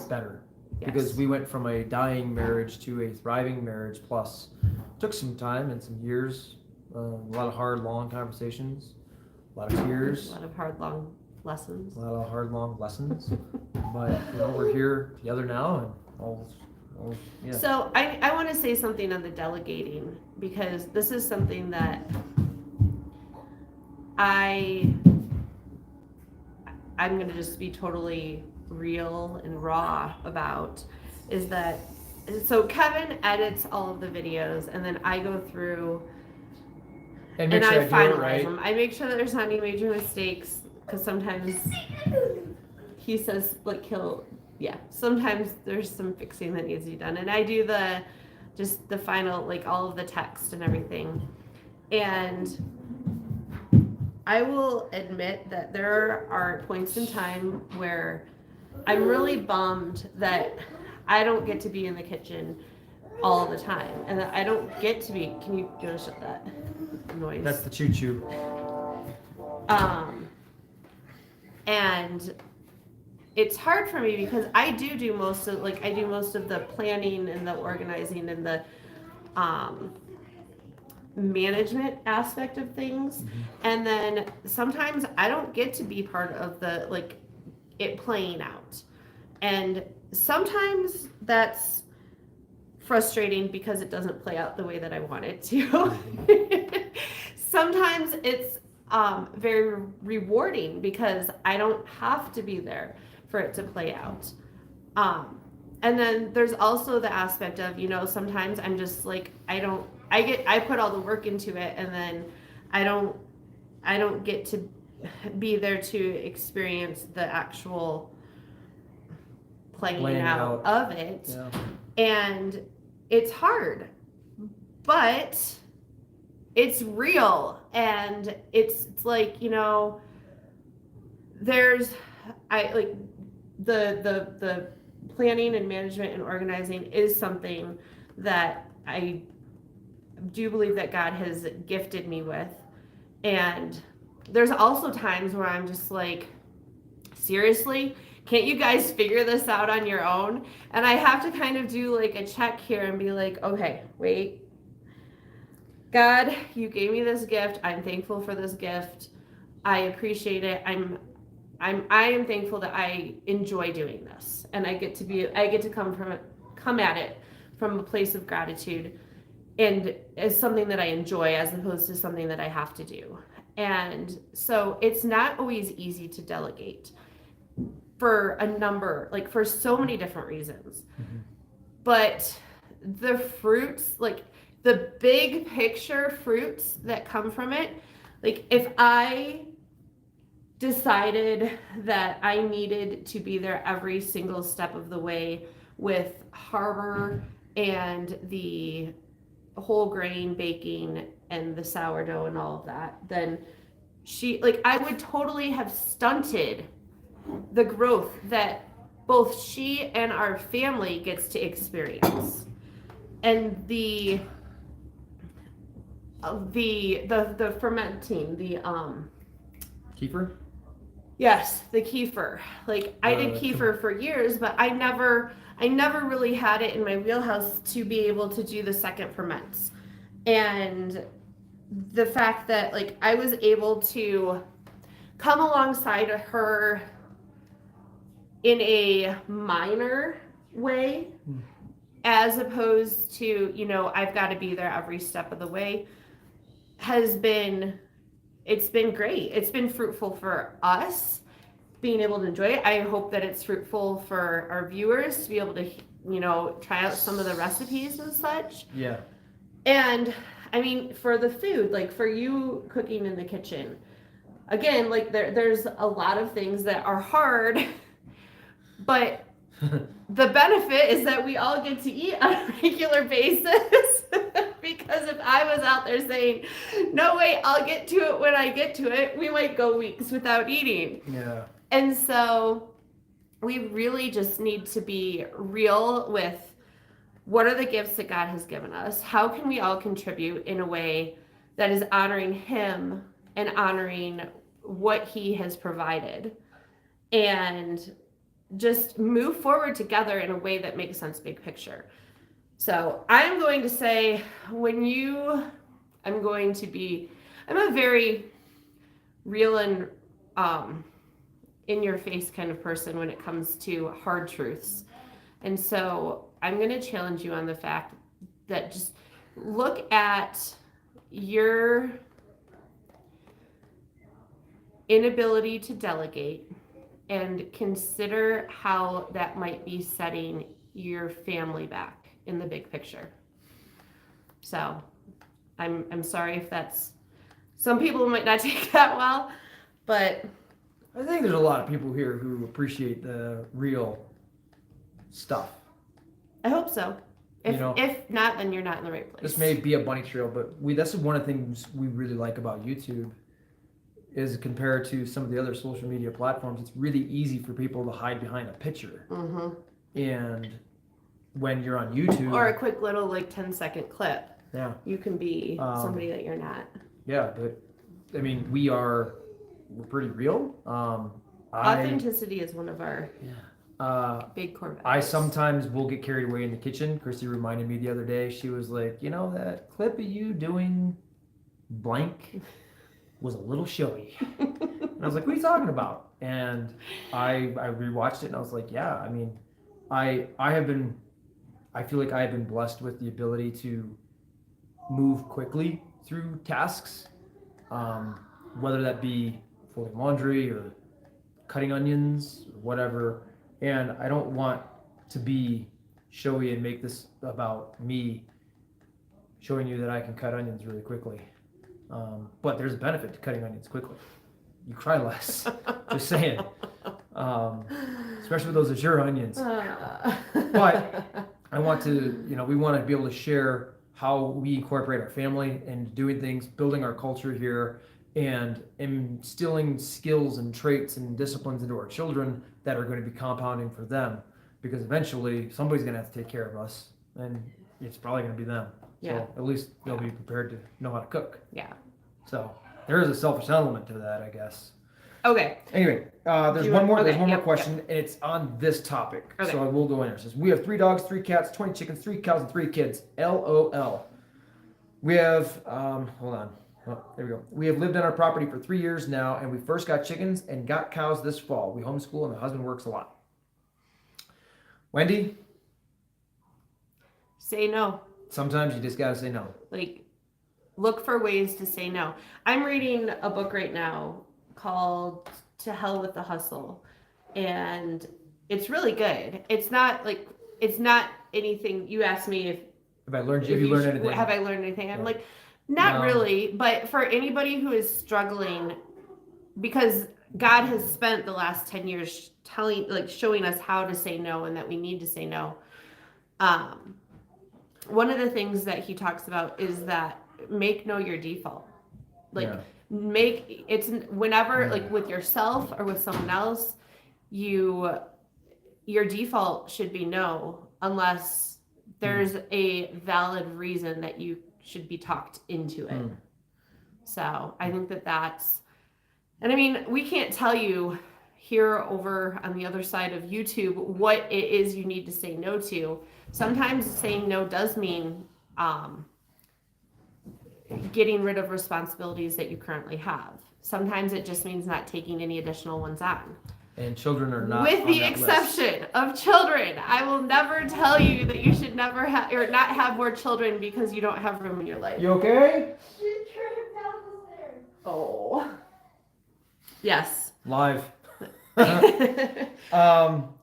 better. Yes. Because we went from a dying marriage to a thriving marriage, plus took some time and some years, a lot of hard, long conversations, a lot of tears. A lot of hard, long lessons. But, we're here together now and all. Yeah. So I want to say something on the delegating, because this is something that I'm going to just be totally real and raw about, is that, so Kevin edits all of the videos and then I go through and I finalize them. I make sure that there's not any major mistakes, because sometimes he says sometimes there's some fixing that needs to be done, and I do the final, all of the text and everything. And I will admit that there are points in time where I'm really bummed that I don't get to be in the kitchen all the time, and that I don't get to be. Can you go shut that noise? That's the choo-choo. And it's hard for me because I do most of the planning and the organizing and the management aspect of things. And then sometimes I don't get to be part of the it playing out. And sometimes that's frustrating because it doesn't play out the way that I want it to. Sometimes it's very rewarding because I don't have to be there for it to play out. And then there's also the aspect of, sometimes I'm just I put all the work into it, and then I don't get to be there to experience the actual playing out of it. Yeah. And it's hard, but it's real, and it's there's the planning and management and organizing is something that I do believe that God has gifted me with. And there's also times where I'm just seriously, can't you guys figure this out on your own? And I have to kind of do a check here and be okay, wait. God, you gave me this gift. I'm thankful for this gift. I appreciate it. I am thankful that I enjoy doing this, and I get to come at it from a place of gratitude, and as something that I enjoy as opposed to something that I have to do. And so it's not always easy to delegate for a number, like for so many different reasons. Mm-hmm. But the fruits, like the big picture fruits that come from it, like if I decided that I needed to be there every single step of the way with Harbor and the whole grain baking and the sourdough and all of that, then I would totally have stunted the growth that both she and our family gets to experience. And the fermenting, the Kefir? yes, the kefir. Like I did kefir for years, but I never really had it in my wheelhouse to be able to do the second ferments. And the fact that like I was able to come alongside of her in a minor way, as opposed to, I've got to be there every step of the way, it's been great. It's been fruitful for us being able to enjoy it. I hope that it's fruitful for our viewers to be able to, try out some of the recipes and such. Yeah. And I mean, for the food, like for you cooking in the kitchen, again, like there's a lot of things that are hard, but the benefit is that we all get to eat on a regular basis. Because if I was out there saying, no, wait, I'll get to it when I get to it, we might go weeks without eating. Yeah. And so we really just need to be real with what are the gifts that God has given us? How can we all contribute in a way that is honoring Him and honoring what He has provided? And just move forward together in a way that makes sense big picture. So I'm going to say I'm a very real and in your face kind of person when it comes to hard truths. And so I'm going to challenge you on the fact that just look at your inability to delegate and consider how that might be setting your family back in the big picture. So I'm sorry if that's, some people might not take that well, but I think there's a lot of people here who appreciate the real stuff. I hope so. If not, then you're not in the right place. This may be a bunny trail, but that's one of the things we really like about YouTube is compared to some of the other social media platforms. It's really easy for people to hide behind a picture. Mm-hmm. And when you're on YouTube, or a quick little like 10-second clip, yeah, you can be somebody that you're not. Yeah, but I mean, we're pretty real. Authenticity is one of our big core values. I sometimes will get carried away in the kitchen. Christy reminded me the other day. She was like, that clip of you doing blank was a little showy. And I was like, what are you talking about? And I rewatched it and I was like, yeah, I mean, I feel like I have been blessed with the ability to move quickly through tasks, whether that be folding laundry or cutting onions or whatever. And I don't want to be showy and make this about me showing you that I can cut onions really quickly. But there's a benefit to cutting onions quickly. You cry less. Just saying. Especially with those Azure onions. But I want to, we want to be able to share how we incorporate our family and doing things, building our culture here, and instilling skills and traits and disciplines into our children that are going to be compounding for them. Because eventually somebody's going to have to take care of us, and it's probably going to be them. Yeah. So at least they'll be prepared to know how to cook. Yeah. So there is a selfish element to that, I guess. Okay. Anyway, there's one more question, Yep. and it's on this topic. Okay. So I will go in there. It says, we have 3 dogs, 3 cats, 20 chickens, 3 cows, and 3 kids. LOL. We have, hold on. Oh, there we go. We have lived on our property for 3 years now, and we first got chickens and got cows this fall. We homeschool, and my husband works a lot. Wendy? Say no. Sometimes you just got to say no. Like, look for ways to say no. I'm reading a book right now called To Hell with the Hustle, and it's really good. It's not anything. You asked me if If you learned anything? have I learned anything? I'm Yeah. like, not No. really, but for anybody who is struggling, because God has spent the last 10 years showing us how to say no and that we need to say no. One of the things that he talks about is that make no your default. Like Yeah. make it's whenever like with yourself or with someone else, your default should be no unless there's a valid reason that you should be talked into it. So I think that's, and I mean, we can't tell you here over on the other side of YouTube what it is you need to say no to. Sometimes saying no does mean getting rid of responsibilities that you currently have. Sometimes it just means not taking any additional ones on. And children are not With on the that exception of children. I will never tell you that you should never have or not have more children because you don't have room in your life. list. You okay? She tripped down the stairs. Oh. Yes. Live.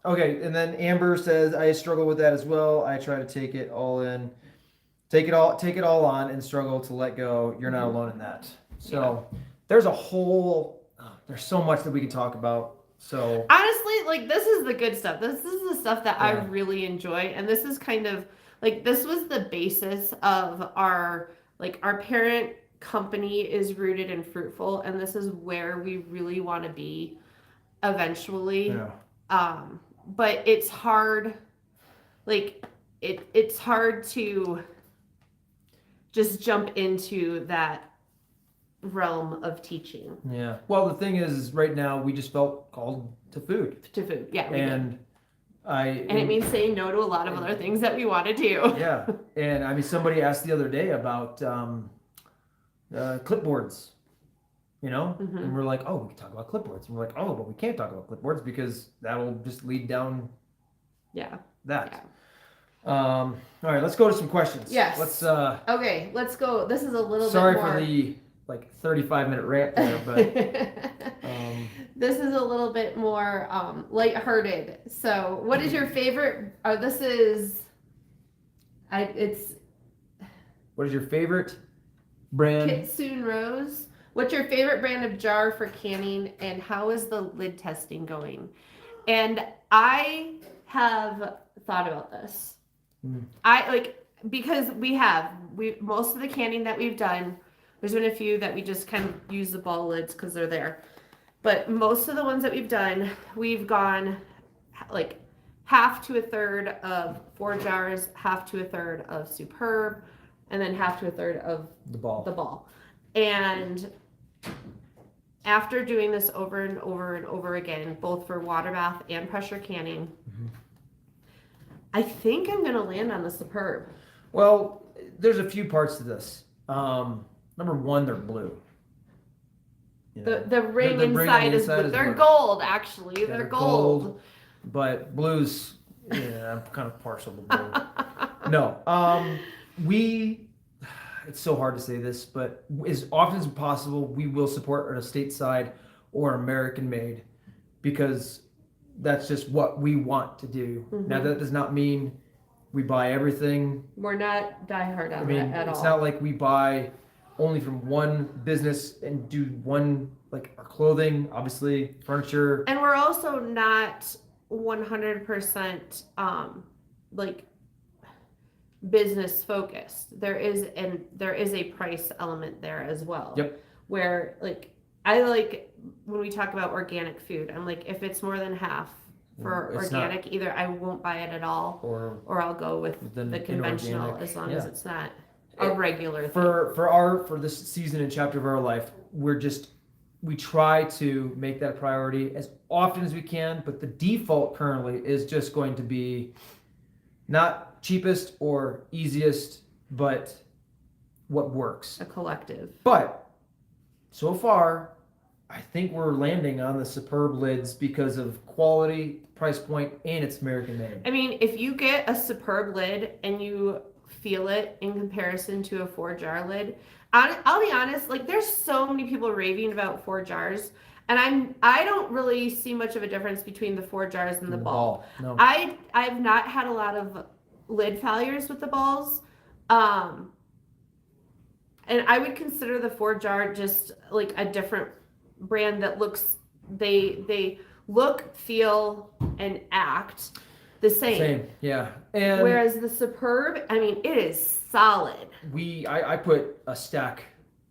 Okay, and then Amber says, I struggle with that as well. I try to take it all in, take it all on and struggle to let go. You're not alone in that. So there's there's so much that we can talk about. So honestly, like this is the good stuff. This is the stuff that I Yeah. really enjoy. And this is kind of like this was the basis of our parent company is rooted and fruitful, and this is where we really want to be eventually. yeah. But it's hard, like it's hard to just jump into that realm of teaching. Yeah. Well, the thing is right now we just felt called to food. To food. Yeah. we did. And And it means saying no to a lot of other things that we want to do. Yeah. And I mean, somebody asked the other day about clipboards, and we're like, oh, we can talk about clipboards. And we're like, oh, but we can't talk about clipboards because that'll just lead down Yeah. that. All right, let's go to some questions. Yes. Let's, Okay, let's go. This is a little sorry bit more. for the 35-minute rant there, but This is a little bit more lighthearted. So, what is your favorite? It's what is your favorite brand? Kitsune Rose. What's your favorite brand of jar for canning, and how is the lid testing going? And I have thought about this. Because we most of the canning that we've done, there's been a few that we just kind of use the ball lids because they're there. But most of the ones that we've done, we've gone like half to a third of 4 jars, half to a third of Superb, and then half to a third of The ball. And after doing this over and over and over again, both for water bath and pressure canning, I think I'm going to land on the Superb. Well, there's a few parts to this. Number one, they're blue. The ring The ring on the inside is inside blue. is They're blue. gold, actually. Yeah, they're gold. But blues, I'm kind of partial to blue. No, it's so hard to say this, but as often as possible, we will support a stateside or American made because that's just what we want to do. Now, that does not mean we buy everything. We're not diehard on that at all. It's not like we buy only from one business and do one, like our clothing, obviously, furniture. And we're also not 100% business focused. There is a price element there as well. Yep. Where I like when we talk about organic food, I'm like, if it's more than half for It's organic, either I won't buy it at all, or I'll go with the conventional inorganic. as long as it's not It- a regular thing. For this season and chapter of our life, we try to make that a priority as often as we can, but the default currently is just going to be not cheapest or easiest, but what works. A collective. But so far, I think we're landing on the Superb lids because of quality, price point, and it's American made. I mean, if you get a Superb lid and you feel it in comparison to a 4-jar lid. I'll be honest, like there's so many people raving about 4 jars, and I don't really see much of a difference between the 4 jars and the ball. No. I've not had a lot of lid failures with the balls. And I would consider the 4-jar just like a different brand that looks, they look, feel, and act the same. Yeah. And whereas the Superb, I mean, it is solid. I put a stack,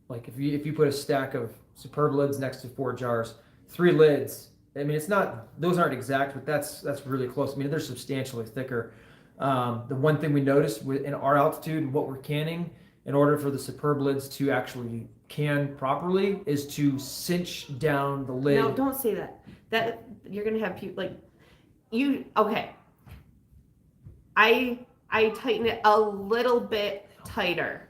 like if you put a stack of Superb lids next to 4 jars, 3 lids. I mean, it's not; those aren't exact, but that's really close. I mean, they're substantially thicker. The one thing we noticed in our altitude and what we're canning, in order for the Superb lids to actually can properly, is to cinch down the lid. No, don't say that. That you're gonna have people like you. Okay. I tighten it a little bit tighter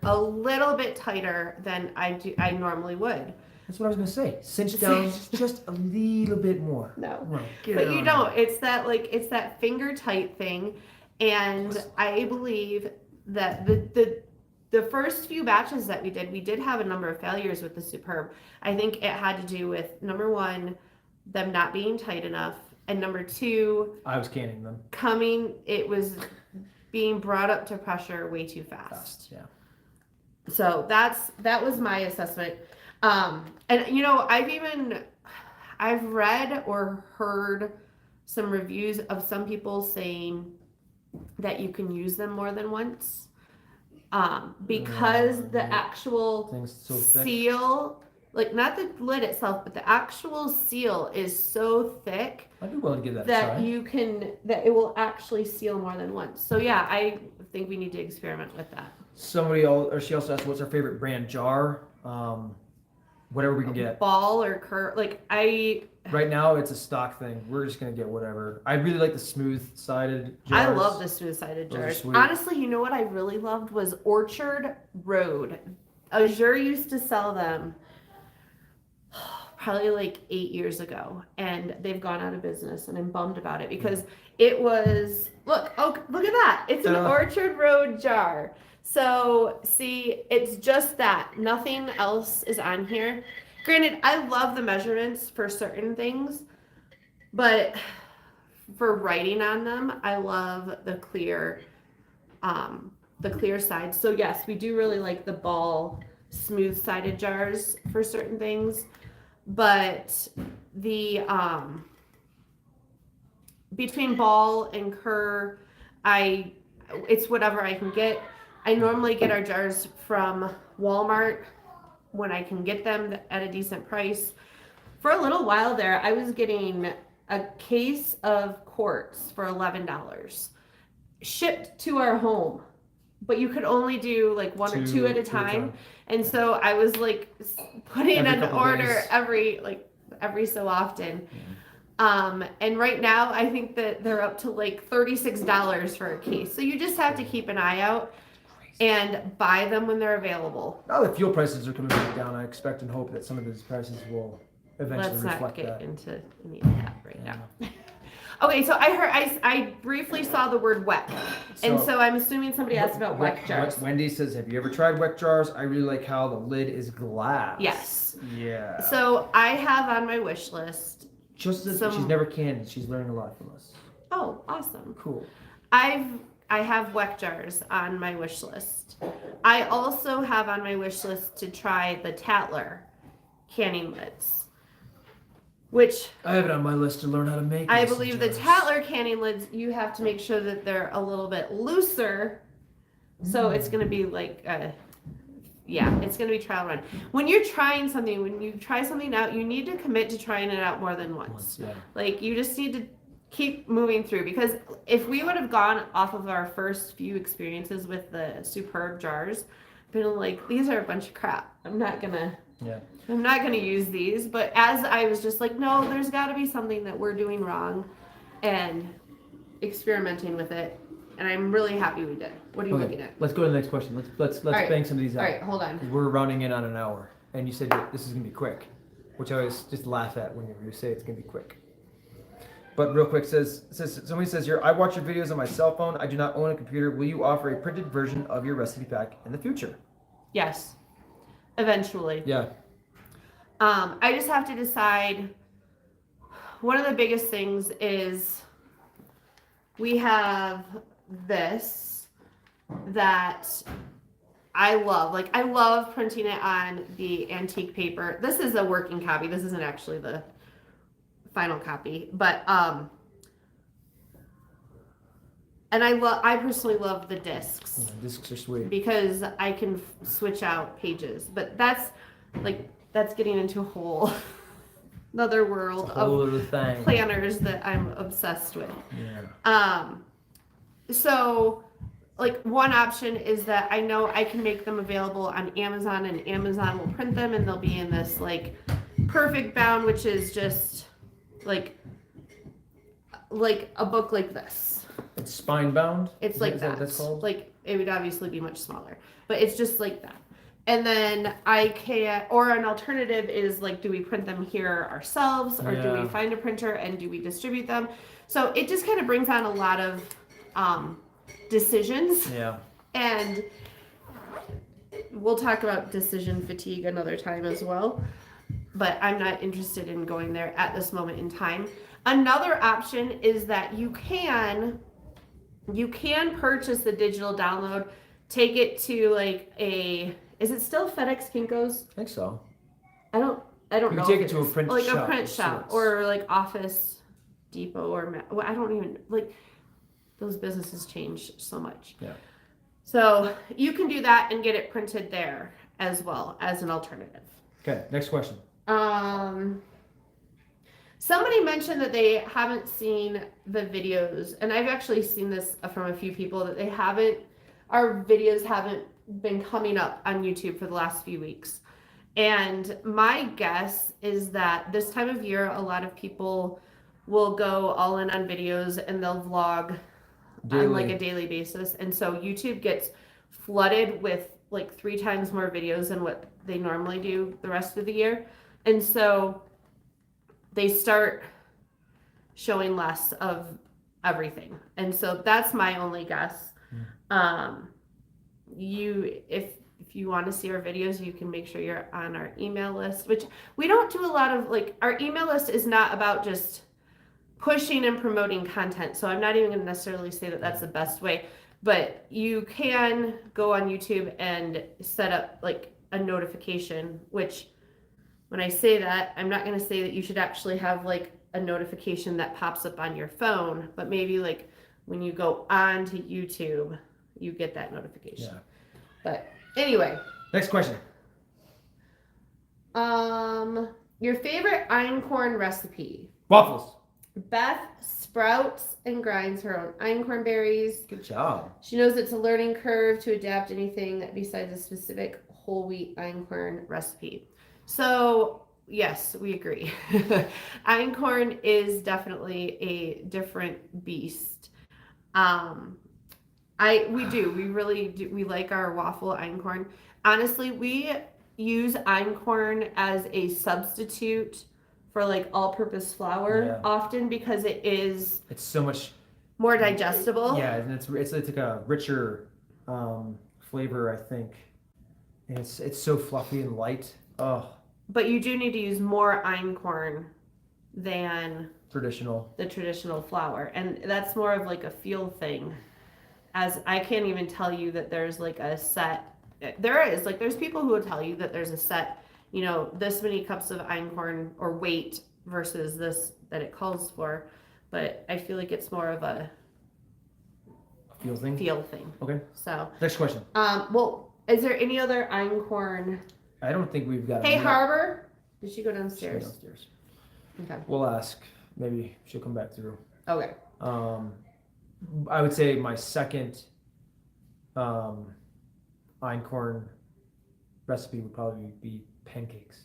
than I normally would. That's what I was gonna say. Cinch down just a little bit more. No, but you don't. It's that finger tight thing, and I believe that the first few batches that we did have a number of failures with the Superb. I think it had to do with, number one, them not being tight enough, and number two, I was canning them. It was being brought up to pressure way too fast. Yeah. So that was my assessment. And you know, I've read or heard some reviews of some people saying that you can use them more than once. Because the actual so seal, like not the lid itself, but the actual seal is so thick I'd be willing to give that a that try. that it will actually seal more than once. So yeah, I think we need to experiment with that. She also asked, what's our favorite brand jar? Whatever we can get. Ball or curve, Right now, it's a stock thing. We're just gonna get whatever. I really like the smooth-sided jars. I love the smooth-sided Those are jars. sweet. Honestly, you know what I really loved was Orchard Road. Azure used to sell them probably like 8 years ago, and they've gone out of business, and I'm bummed about it because it was look at that. It's an Orchard Road jar. So see, it's just that. Nothing else is on here. Granted, I love the measurements for certain things, but for writing on them, I love the clear side. So yes, we do really like the ball smooth-sided jars for certain things, but the between ball and Kerr, it's whatever I can get. I normally get our jars from Walmart when I can get them at a decent price. For a little while there, I was getting a case of quartz for $11 shipped to our home, but you could only do like one or two at a time. And so I was like putting an order every so often. And right now I think that they're up to like $36 for a case. So you just have to keep an eye out and buy them when they're available. Now that fuel prices are coming back down, I expect and hope that some of these prices will eventually Let's reflect not get that. into any of that right now. Okay, so I briefly saw the word weck, and so I'm assuming somebody asked about weck jars. Wendy says, have you ever tried weck jars? I really like how the lid is glass. Yes. Yeah. So I have on my wish list. Just as she's never canned, she's learning a lot from us. Oh, awesome. Cool. I have weck jars on my wish list. I also have on my wish list to try the Tatler canning lids, which I have it on my list to learn how to make. I believe the Tatler canning lids, you have to make sure that they're a little bit looser. So it's going to be like, it's going to be trial run. When you try something out, you need to commit to trying it out more than once. Yeah. Like you just need to keep moving through, because if we would have gone off of our first few experiences with the Superb jars, been like, these are a bunch of crap. I'm not gonna use these. But as I was just like, no, there's got to be something that we're doing wrong, and experimenting with it. And I'm really happy we did. What are you looking at? Let's go to the next question. Let's bang some of these out. All right, hold on. We're rounding in on an hour, and you said that this is gonna be quick, which I always just laugh at when you say it's gonna be quick. But real quick, somebody says here, I watch your videos on my cell phone. I do not own a computer. Will you offer a printed version of your recipe pack in the future? Yes, eventually. Yeah. I just have to decide. One of the biggest things is we have this that I love. Like, I love printing it on the antique paper. This is a working copy. This isn't actually the final copy, but and I personally love the discs. Yeah, discs are sweet. Because I can switch out pages. But that's getting into a whole another world of thing. planners that I'm obsessed with. Yeah. So like one option is that I know I can make them available on Amazon, and Amazon will print them, and they'll be in this like perfect bound, which is just like a book like this. It's spine bound. It's like Is that that. what that's called? Like it would obviously be much smaller, but it's just like that. And then I can, or an alternative is like, do we print them here ourselves, or do we find a printer and do we distribute them? So it just kind of brings on a lot of decisions. Yeah. And we'll talk about decision fatigue another time as well. But I'm not interested in going there at this moment in time. Another option is that you can purchase the digital download, take it to like is it still FedEx Kinko's? I think so. I don't You know. can take if it to a is. print like shop. a print shop or like Office Depot well, I don't even like those businesses change so much. Yeah. So you can do that and get it printed there as well as an alternative. Okay, next question. Somebody mentioned that they haven't seen the videos, and I've actually seen this from a few people that our videos haven't been coming up on YouTube for the last few weeks. And my guess is that this time of year, a lot of people will go all in on videos and they'll vlog on like a daily basis. And so YouTube gets flooded with like 3 times more videos than what they normally do the rest of the year. And so they start showing less of everything. And so that's my only guess. If you want to see our videos, you can make sure you're on our email list, which we don't do a lot of. Like, our email list is not about just pushing and promoting content. So I'm not even going to necessarily say that that's the best way, but you can go on YouTube and set up like a notification, which when I say that, I'm not going to say that you should actually have like a notification that pops up on your phone, but maybe like when you go on to YouTube, you get that notification. Yeah. But anyway. Next question. Your favorite einkorn recipe? Waffles. Beth sprouts and grinds her own einkorn berries. Good job. She knows it's a learning curve to adapt anything besides a specific whole wheat einkorn recipe. So yes, we agree. Einkorn is definitely a different beast. We really do. We like our waffle einkorn. Honestly, we use einkorn as a substitute for like all-purpose flour often because it's so much more digestible. Yeah, and it's like a richer flavor, I think. And it's so fluffy and light. Oh. But you do need to use more einkorn than the traditional flour, and that's more of like a feel thing. As I can't even tell you that there's like a set. There's people who will tell you that there's a set, this many cups of einkorn or weight versus this that it calls for, but I feel like it's more of a feel thing. Okay. So next question. Well, is there any other einkorn? I don't think we've got. Hey, Harbor, did she go downstairs? She's downstairs. Okay. We'll ask. Maybe she'll come back through. Okay. I would say my second einkorn recipe would probably be pancakes.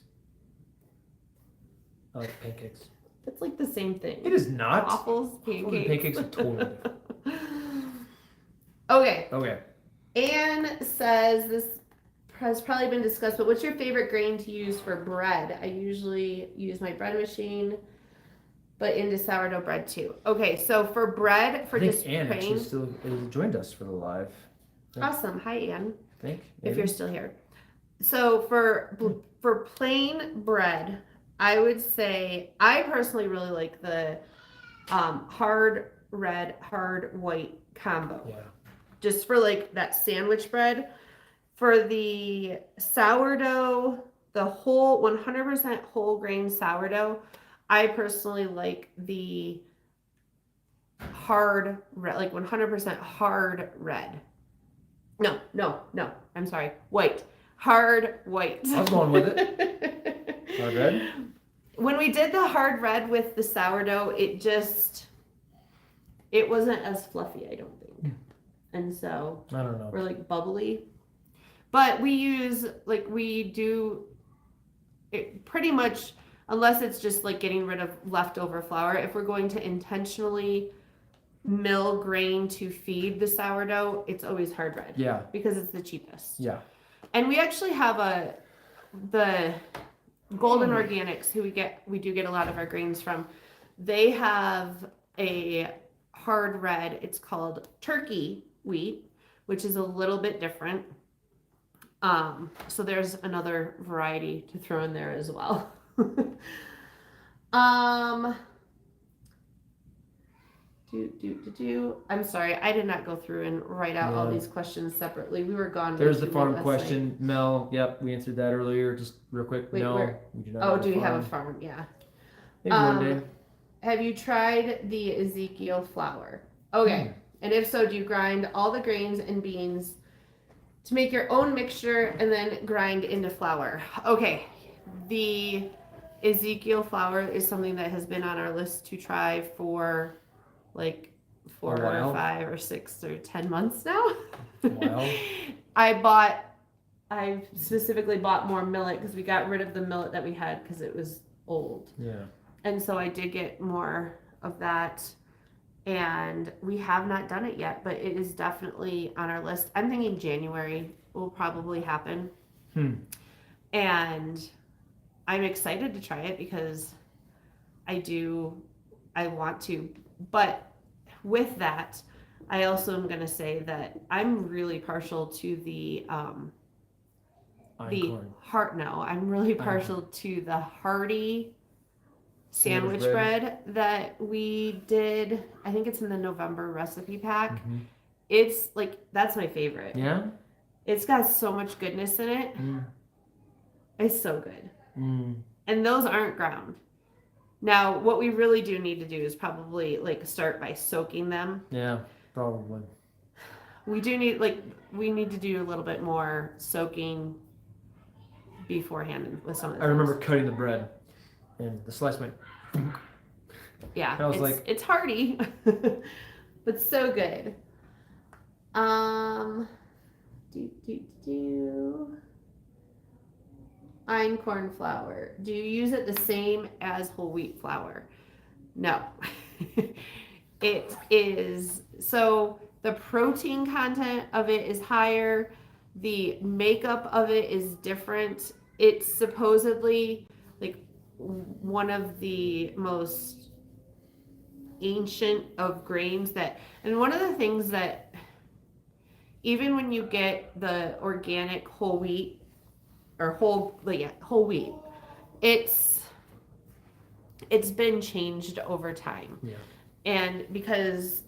I like pancakes. It's like the same thing. It is not. Waffles, pancakes. Pancakes are totally different. Okay. Anne says this has probably been discussed, but what's your favorite grain to use for bread? I usually use my bread machine. but into sourdough bread too. Okay, so for bread, for I think just Ann actually plain. still joined us for the live. Awesome. Hi, Ann, I think. if maybe. you're still here. So for plain bread, I would say I personally really like the hard red, hard white combo. Yeah. Just for like that sandwich bread. For the sourdough, the whole 100% whole grain sourdough, I personally like the hard red, like 100% hard red. No, I'm sorry, white. Hard white. I was going with it. Hard red? When we did the hard red with the sourdough, it wasn't as fluffy, I don't think. And so I don't know. we're like bubbly. But we do it pretty much, unless it's just like getting rid of leftover flour. If we're going to intentionally mill grain to feed the sourdough, it's always hard red. Yeah. Because it's the cheapest. Yeah. And we actually have the Golden Organics, who we do get a lot of our grains from. They have a hard red. It's called turkey wheat, which is a little bit different. So there's another variety to throw in there as well. I'm sorry, I did not go through and write out all these questions separately. We were gone. There's the farm question. Mel, yep, we answered that earlier. Just real quick. Wait, no, where? we do not. Oh, have do a you have farm. a farm? Yeah. Maybe one day. Have you tried the Ezekiel Flour? Okay. And if so, do you grind all the grains and beans to make your own mixture and then grind into flour? Okay. The Ezekiel Flour is something that has been on our list to try for like 4 or 5 or 6 or 10 months now. Wow. I specifically bought more millet because we got rid of the millet that we had because it was old. Yeah. And so I did get more of that. And we have not done it yet, but it is definitely on our list. I'm thinking January will probably happen. And I'm excited to try it because I want to. But with that, I also am going to say that I'm really partial to the I'm really partial to the hearty sandwich bread that we did. I think it's in the November recipe pack. It's like, that's my favorite. Yeah? It's got so much goodness in it. It's so good. And those aren't ground. Now, what we really do need to do is probably like start by soaking them. Yeah, probably. We need to do a little bit more soaking beforehand with some of the I remember cutting the bread and the slice went. Yeah, I was it's hearty, but so good. Einkorn flour. Do you use it the same as whole wheat flour? No. It is, so the protein content of it is higher. The makeup of it is different. It's supposedly like one of the most ancient of grains and one of the things that even when you get the organic whole wheat or whole wheat, it's been changed over time. Yeah. And because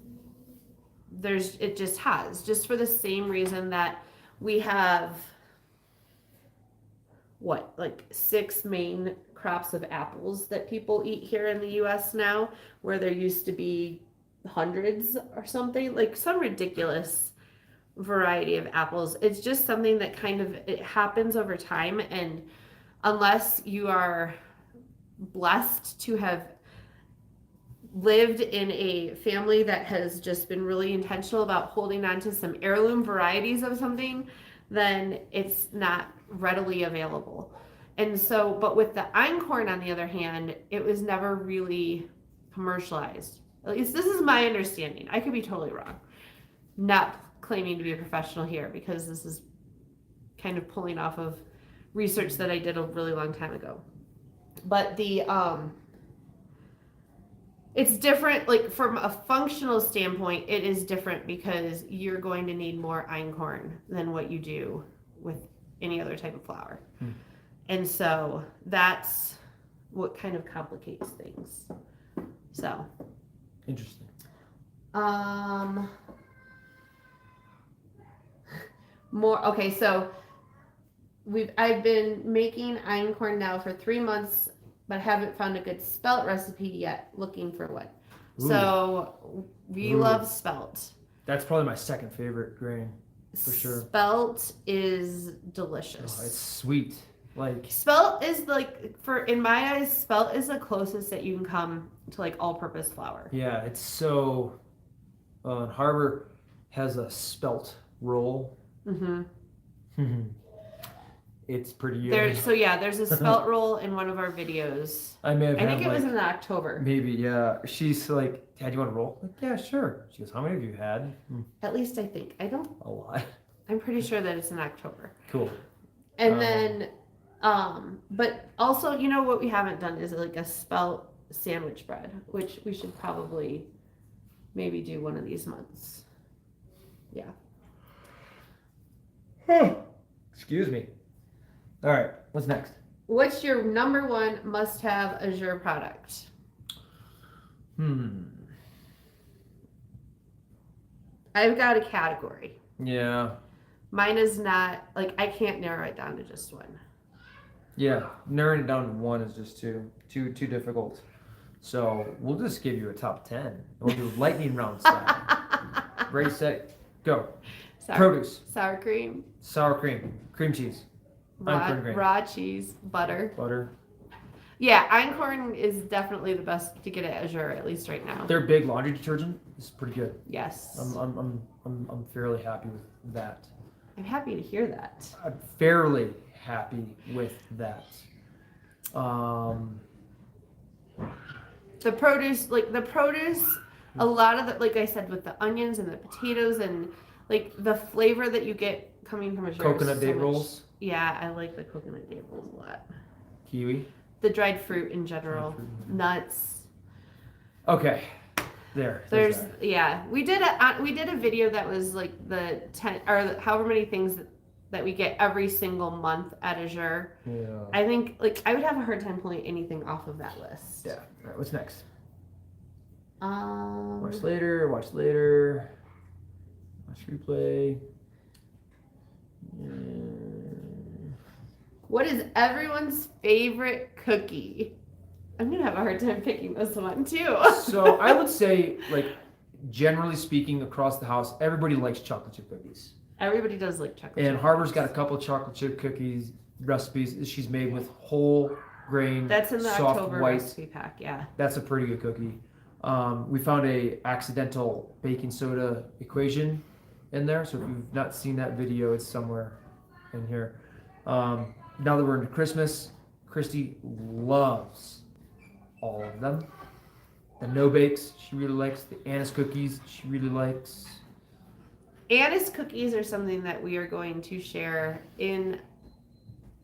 it just has, just for the same reason that we have 6 main crops of apples that people eat here in the US now, where there used to be hundreds or something, like some ridiculous variety of apples. It's just something that it happens over time, and unless you are blessed to have lived in a family that has just been really intentional about holding on to some heirloom varieties of something, then it's not readily available. And so, but with the einkorn, on the other hand, it was never really commercialized. At least this is my understanding. I could be totally wrong. Not claiming to be a professional here, because this is kind of pulling off of research that I did a really long time ago. But the It's different, like from a functional standpoint, it is different because you're going to need more einkorn than what you do with any other type of flour. And so that's what kind of complicates things. So. Interesting. More, okay, so I've been making einkorn now for 3 months, but haven't found a good spelt recipe yet. Looking for one. Ooh. So we love spelt. That's probably my second favorite grain, for sure. Spelt is delicious. Oh, it's sweet. Like spelt is like, in my eyes, spelt is the closest that you can come to like all-purpose flour. Yeah, it's so. Harbor has a spelt roll. It's pretty good. There's a spelt roll in one of our videos. I think it was in October. Maybe, yeah. She's like, Dad, you want to roll? Like, yeah, sure. She goes, how many have you had? At least I think. I don't. A lot. I'm pretty sure that it's in October. Cool. And then, but also, you know what we haven't done is like a spelt sandwich bread, which we should probably maybe do one of these months. Yeah. Excuse me. All right, what's next? What's your number one must-have Azure product? I've got a category. Yeah. Mine is not, like, I can't narrow it down to just one. Yeah, narrowing it down to one is just too difficult. So we'll just give you a top 10. We'll do lightning round style. Ready, set, go. Produce. Sour cream. Sour cream. Cream cheese. Raw cheese. Butter. Butter. Yeah, Einkorn is definitely the best to get at Azure, at least right now. Their big laundry detergent is pretty good. Yes. I'm fairly happy with that. I'm happy to hear that. I'm fairly happy with that. The produce, a lot of the, like I said, with the onions and the potatoes and like the flavor that you get coming from Azure. Coconut date rolls. Yeah, I like the coconut date rolls a lot. Kiwi. The dried fruit in general. Nuts. Okay. There's that. Yeah. We did a video that was like the 10 or however many things that we get every single month at Azure. Yeah. I think like I would have a hard time pulling anything off of that list. Yeah. All right. What's next? Watch later. Watch replay. What is everyone's favorite cookie? I'm gonna have a hard time picking this one too. So I would say, like, generally speaking, across the house, everybody likes chocolate chip cookies. Everybody does like chocolate. And Harbor's got a couple of chocolate chip cookies recipes she's made with whole grain. That's in the soft October white recipe pack. Yeah. That's a pretty good cookie. We found a accidental baking soda equation in there. So if you've not seen that video, it's somewhere in here. Now that we're into Christmas, Christy loves all of them. The no bakes she really likes. The anise cookies she really likes. Anise cookies are something that we are going to share in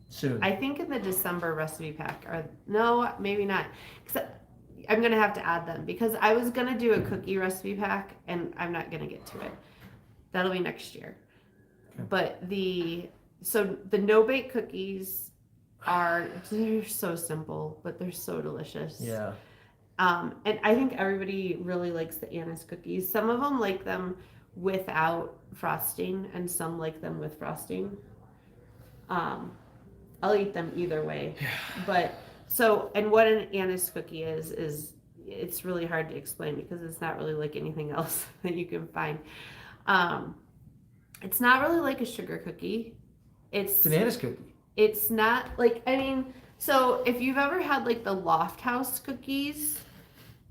soon. I think in the December recipe pack. Or no, maybe not. I'm gonna have to add them because I was gonna do a cookie recipe pack and I'm not gonna get to it. That'll be next year. Okay. But the no bake cookies they're so simple, but they're so delicious. Yeah. And I think everybody really likes the anise cookies. Some of them like them without frosting, and some like them with frosting. I'll eat them either way. Yeah. But and what an anise cookie is it's really hard to explain because it's not really like anything else that you can find. It's not really like a sugar cookie. It's an anise cookie. It's not like, I mean, so if you've ever had like the Loft House cookies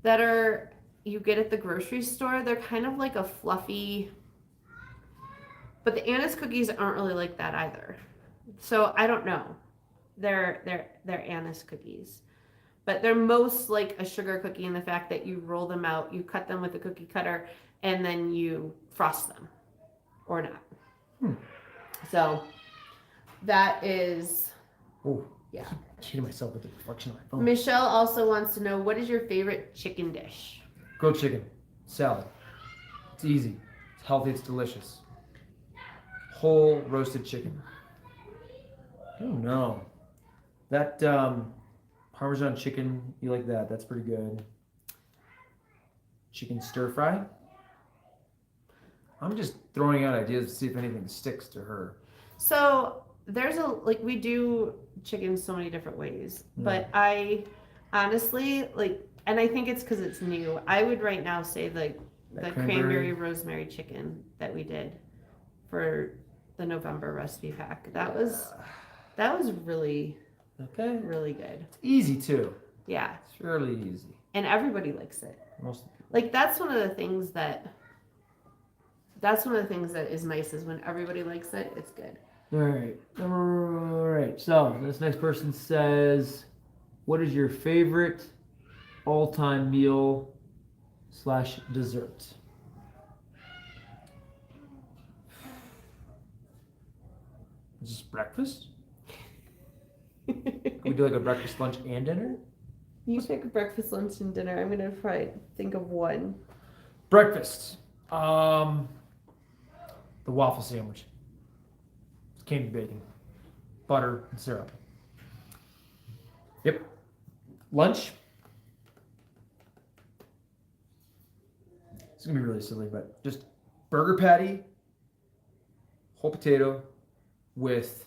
that you get at the grocery store, they're kind of like a fluffy, but the anise cookies aren't really like that either. So I don't know. They're anise cookies, but they're most like a sugar cookie in the fact that you roll them out, you cut them with a cookie cutter, and then you frost them or not. So that is Oh, Yeah. I'm kidding myself with the reflection on my phone. Michelle also wants to know, what is your favorite chicken dish? Grilled chicken, salad. It's easy. It's healthy. It's delicious. Whole roasted chicken. Oh no, that Parmesan chicken. You like that? That's pretty good. Chicken stir fry. I'm just throwing out ideas to see if anything sticks to her. So there's we do chicken so many different ways, but I honestly and I think it's because it's new. I would right now say the cranberry rosemary chicken that we did for the November recipe pack. That was really really good. It's easy too. Yeah, It's really easy. and everybody likes it. Most That's one of the things that is nice is when everybody likes it, it's good. All right. So this next person says, "What is your favorite all-time meal / dessert?" Is this breakfast? Can we do like a breakfast, lunch, and dinner? You pick breakfast, lunch, and dinner. I'm gonna try think of one. Breakfast. The waffle sandwich. It's candy bacon, butter, and syrup. Yep. Lunch. It's gonna be really silly, but just burger patty, whole potato, with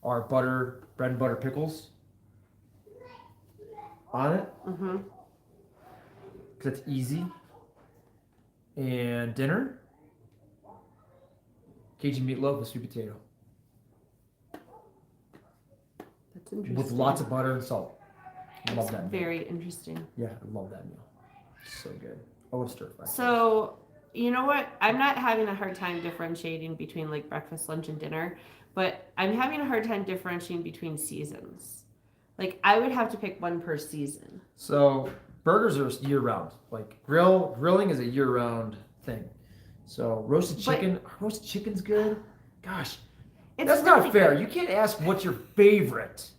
our bread and butter pickles on it. Mm-hmm. Because it's easy. And dinner, Cajun meatloaf with sweet potato. That's interesting. With lots of butter and salt. Love that meal. Very interesting. Yeah, I love that meal. So good. I love stir fry. So, you know what? I'm not having a hard time differentiating between breakfast, lunch, and dinner, but I'm having a hard time differentiating between seasons. I would have to pick one per season. So burgers are year round. Grilling is a year round thing. So roasted chicken's good. Gosh, that's really not fair. good. You can't ask what's your favorite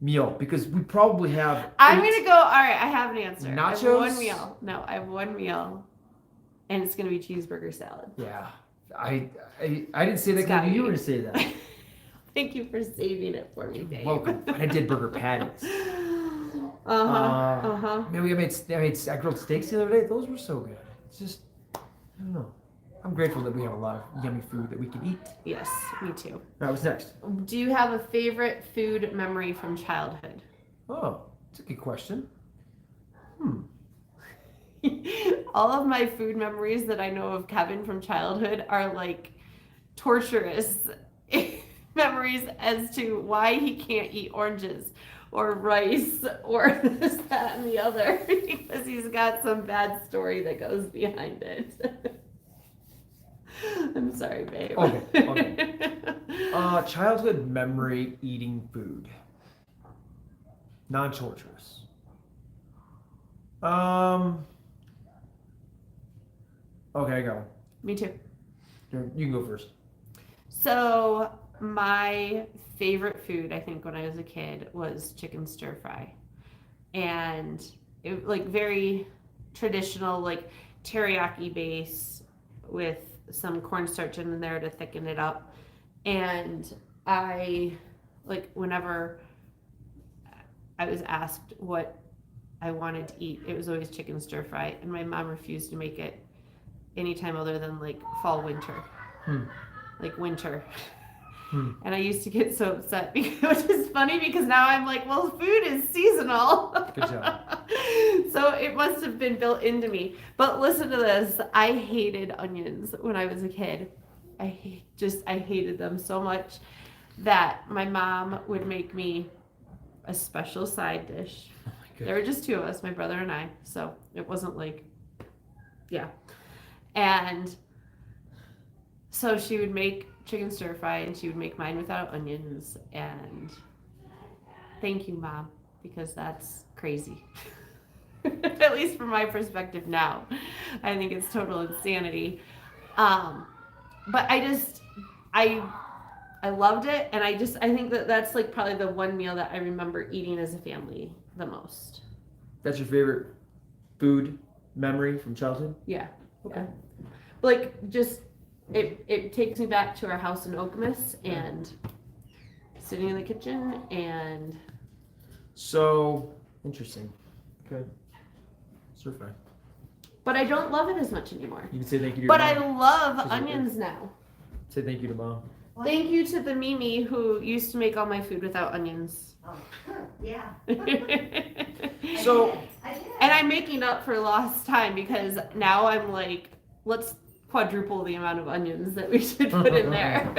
meal because we probably have. I'm gonna go. All right, I have an answer. Nachos? I have one meal. No, I have one meal, and it's gonna be cheeseburger salad. Yeah, I didn't say that It's gotta because you be. were to say that. Thank you for saving it for me, Dave. Welcome. I did burger patties. Maybe I grilled steaks the other day. Those were so good. It's just, I don't know. I'm grateful that we have a lot of yummy food that we can eat. Yes, me too. All right, what's next? Do you have a favorite food memory from childhood? Oh, that's a good question. All of my food memories that I know of Kevin from childhood are torturous memories as to why he can't eat oranges or rice or this, that, and the other because he's got some bad story that goes behind it. I'm sorry, babe. Okay. Childhood memory eating food. Non-torturous. Okay, I got one. Me too. You can go first. So my favorite food, I think, when I was a kid was chicken stir fry, and it very traditional, teriyaki base with some cornstarch in there to thicken it up. And I whenever I was asked what I wanted to eat, it was always chicken stir fry, and my mom refused to make it anytime other than fall, winter. Winter. And I used to get so upset, which is funny because now I'm well, food is seasonal. Good job. So it must have been built into me. But listen to this. I hated onions when I was a kid. I hated them so much that my mom would make me a special side dish. Oh my goodness. There were just two of us, my brother and I. So it wasn't yeah. And so she would make chicken stir fry, and she would make mine without onions. And thank you, Mom, because that's crazy. At least from my perspective now. I think it's total insanity. But I I loved it, and I think that that's like probably the one meal that I remember eating as a family the most. That's your favorite food memory from childhood? Yeah. Okay. Yeah. Like just it takes me back to our house in Okemos and sitting in the kitchen and. So interesting. Okay. Stir fry. But I don't love it as much anymore. You can say thank you to your But I mom. love She's right there. onions now. Say thank you to mom. Thank you to the Mimi who used to make all my food without onions. Oh, yeah. So I did. And I'm making up for lost time because now I'm like, let's quadruple the amount of onions that we should put in there.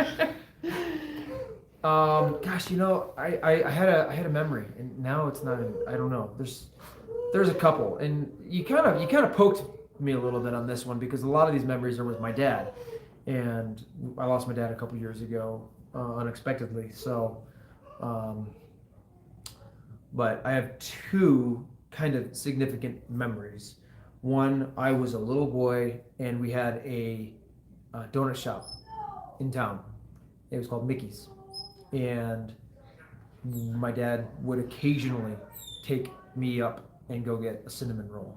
gosh, I had a memory, and now it's not. I don't know. There's a couple, and you kind of poked me a little bit on this one because a lot of these memories are with my dad, and I lost my dad a couple years ago unexpectedly. So, but I have two kind of significant memories. One, I was a little boy, and we had a donut shop in town. It was called Mickey's. And my dad would occasionally take me up and go get a cinnamon roll.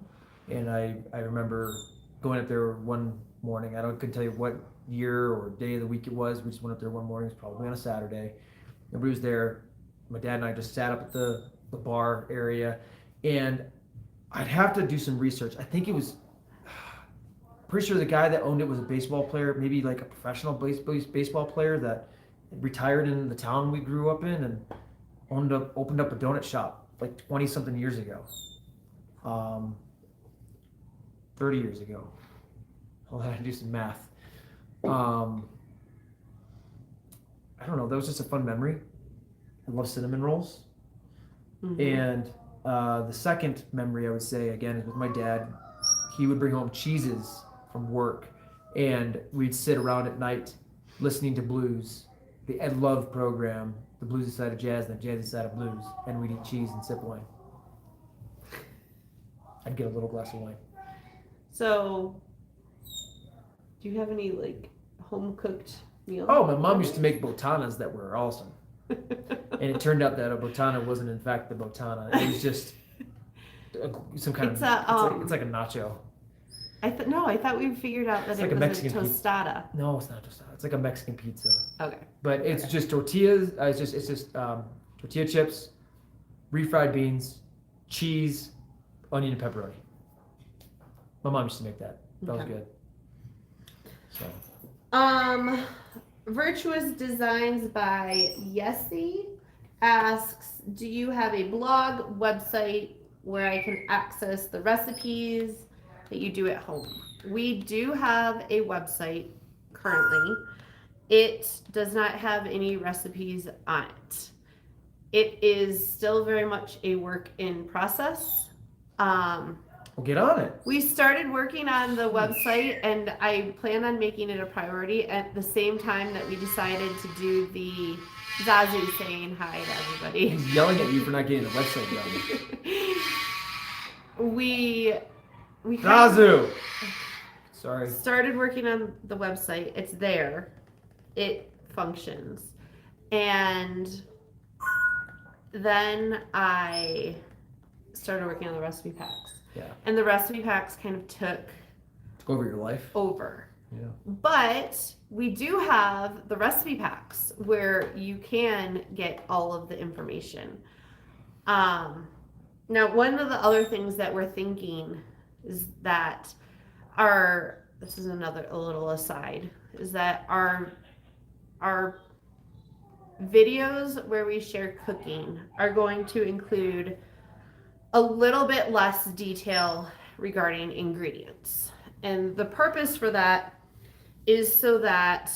And I remember going up there one morning. Couldn't tell you what year or day of the week it was. We just went up there one morning. It was probably on a Saturday. Nobody was there. My dad and I just sat up at the bar area. And I'd have to do some research. I think it was, pretty sure the guy that owned it was a baseball player, maybe like a professional baseball player that retired in the town we grew up in and opened up a donut shop like 20 something years ago. 30 years ago. I'll have to do some math. I don't know, that was just a fun memory. I love cinnamon rolls. Mm-hmm. And the second memory I would say again is with my dad. He would bring home cheeses from work and we'd sit around at night listening to blues. The Ed Love program, the bluesy side of jazz and the jazzy side of blues, and we'd eat cheese and sip wine. I'd get a little glass of wine. So, do you have any like home cooked meals? Oh, my mom used to make botanas that were awesome. And it turned out that a botana wasn't in fact the botana. It was just some kind It's it's like a nacho. I thought we figured out that It's it like a was Mexican a tostada. No, it's not tostada. It's like a Mexican pizza. Okay. But it's just tortillas. It's just tortilla chips, refried beans, cheese, onion, and pepperoni. My mom used to make that. That was good. So. Virtuous Designs by Yessie asks, do you have a blog website where I can access the recipes that you do at home? We do have a website currently. It does not have any recipes on it. It is still very much a work in process. Well, get on it. We started working on the website and I plan on making it a priority at the same time that we decided to do the Zazu saying hi to everybody. He's yelling at you for not getting the website done. We Zazu! Sorry. started working on the website. It's there. It functions. And then I started working on the recipe packs. Yeah. And the recipe packs kind of took over your life. over. Yeah. But we do have the recipe packs where you can get all of the information. Now, one of the other things that we're thinking is that this is a little aside, is that our videos where we share cooking are going to include a little bit less detail regarding ingredients. And the purpose for that is so that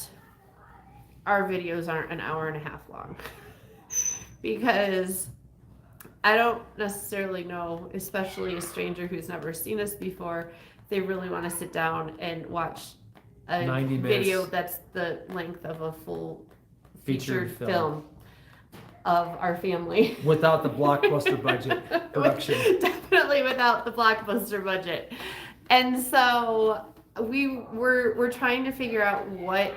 our videos aren't an hour and a half long. Because I don't necessarily know, especially a stranger who's never seen us before, they really want to sit down and watch a 90 video minutes. that's the length of a full Featured featured film of our family. Without the blockbuster budget production. Definitely without the blockbuster budget. And so we're trying to figure out what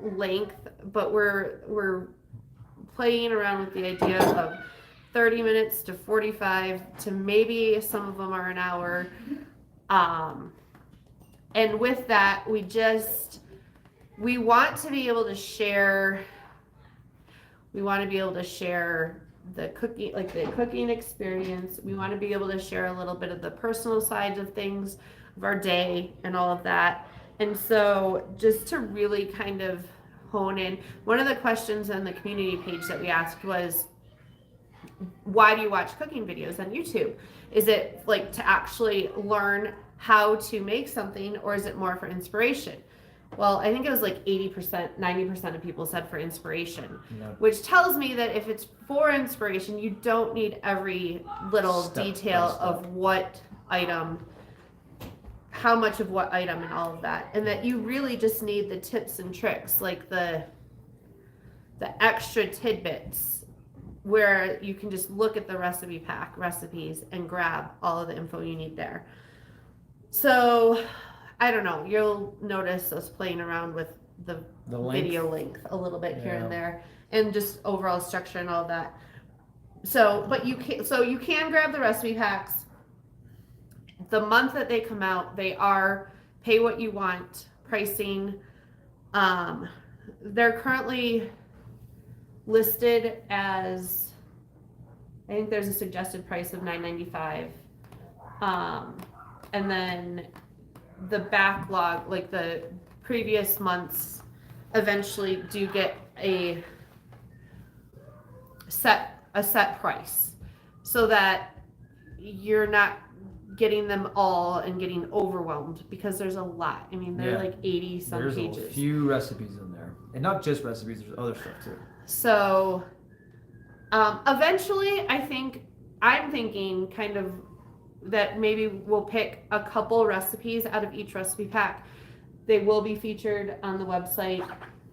length, but we're playing around with the idea of 30 minutes to 45 to maybe some of them are an hour. And with that, we want to be able to share. We want to be able to share the cooking experience. We want to be able to share a little bit of the personal sides of things, of our day and all of that. And so just to really kind of hone in, one of the questions on the community page that we asked was, why do you watch cooking videos on YouTube? Is it like to actually learn how to make something, or is it more for inspiration? Well, I think it was like 80%, 90% of people said for inspiration, which tells me that if it's for inspiration, you don't need every little detail of what item, how much of what item and all of that. And that you really just need the tips and tricks, like the extra tidbits where you can just look at the recipe pack, recipes, and grab all of the info you need there. So I don't know, you'll notice us playing around with the video length a little bit here and there, and just overall structure and all that. So, but you can grab the recipe packs. The month that they come out, they are pay what you want pricing. They're currently listed as, I think there's a suggested price of $9.95. And then the backlog, like the previous months, eventually do get a set price, so that you're not getting them all and getting overwhelmed, because there's a lot. I mean, they're like 80 some pages. There's a few recipes in there, and not just recipes. There's other stuff too. So, eventually, I'm thinking kind of that maybe we'll pick a couple recipes out of each recipe pack. They will be featured on the website,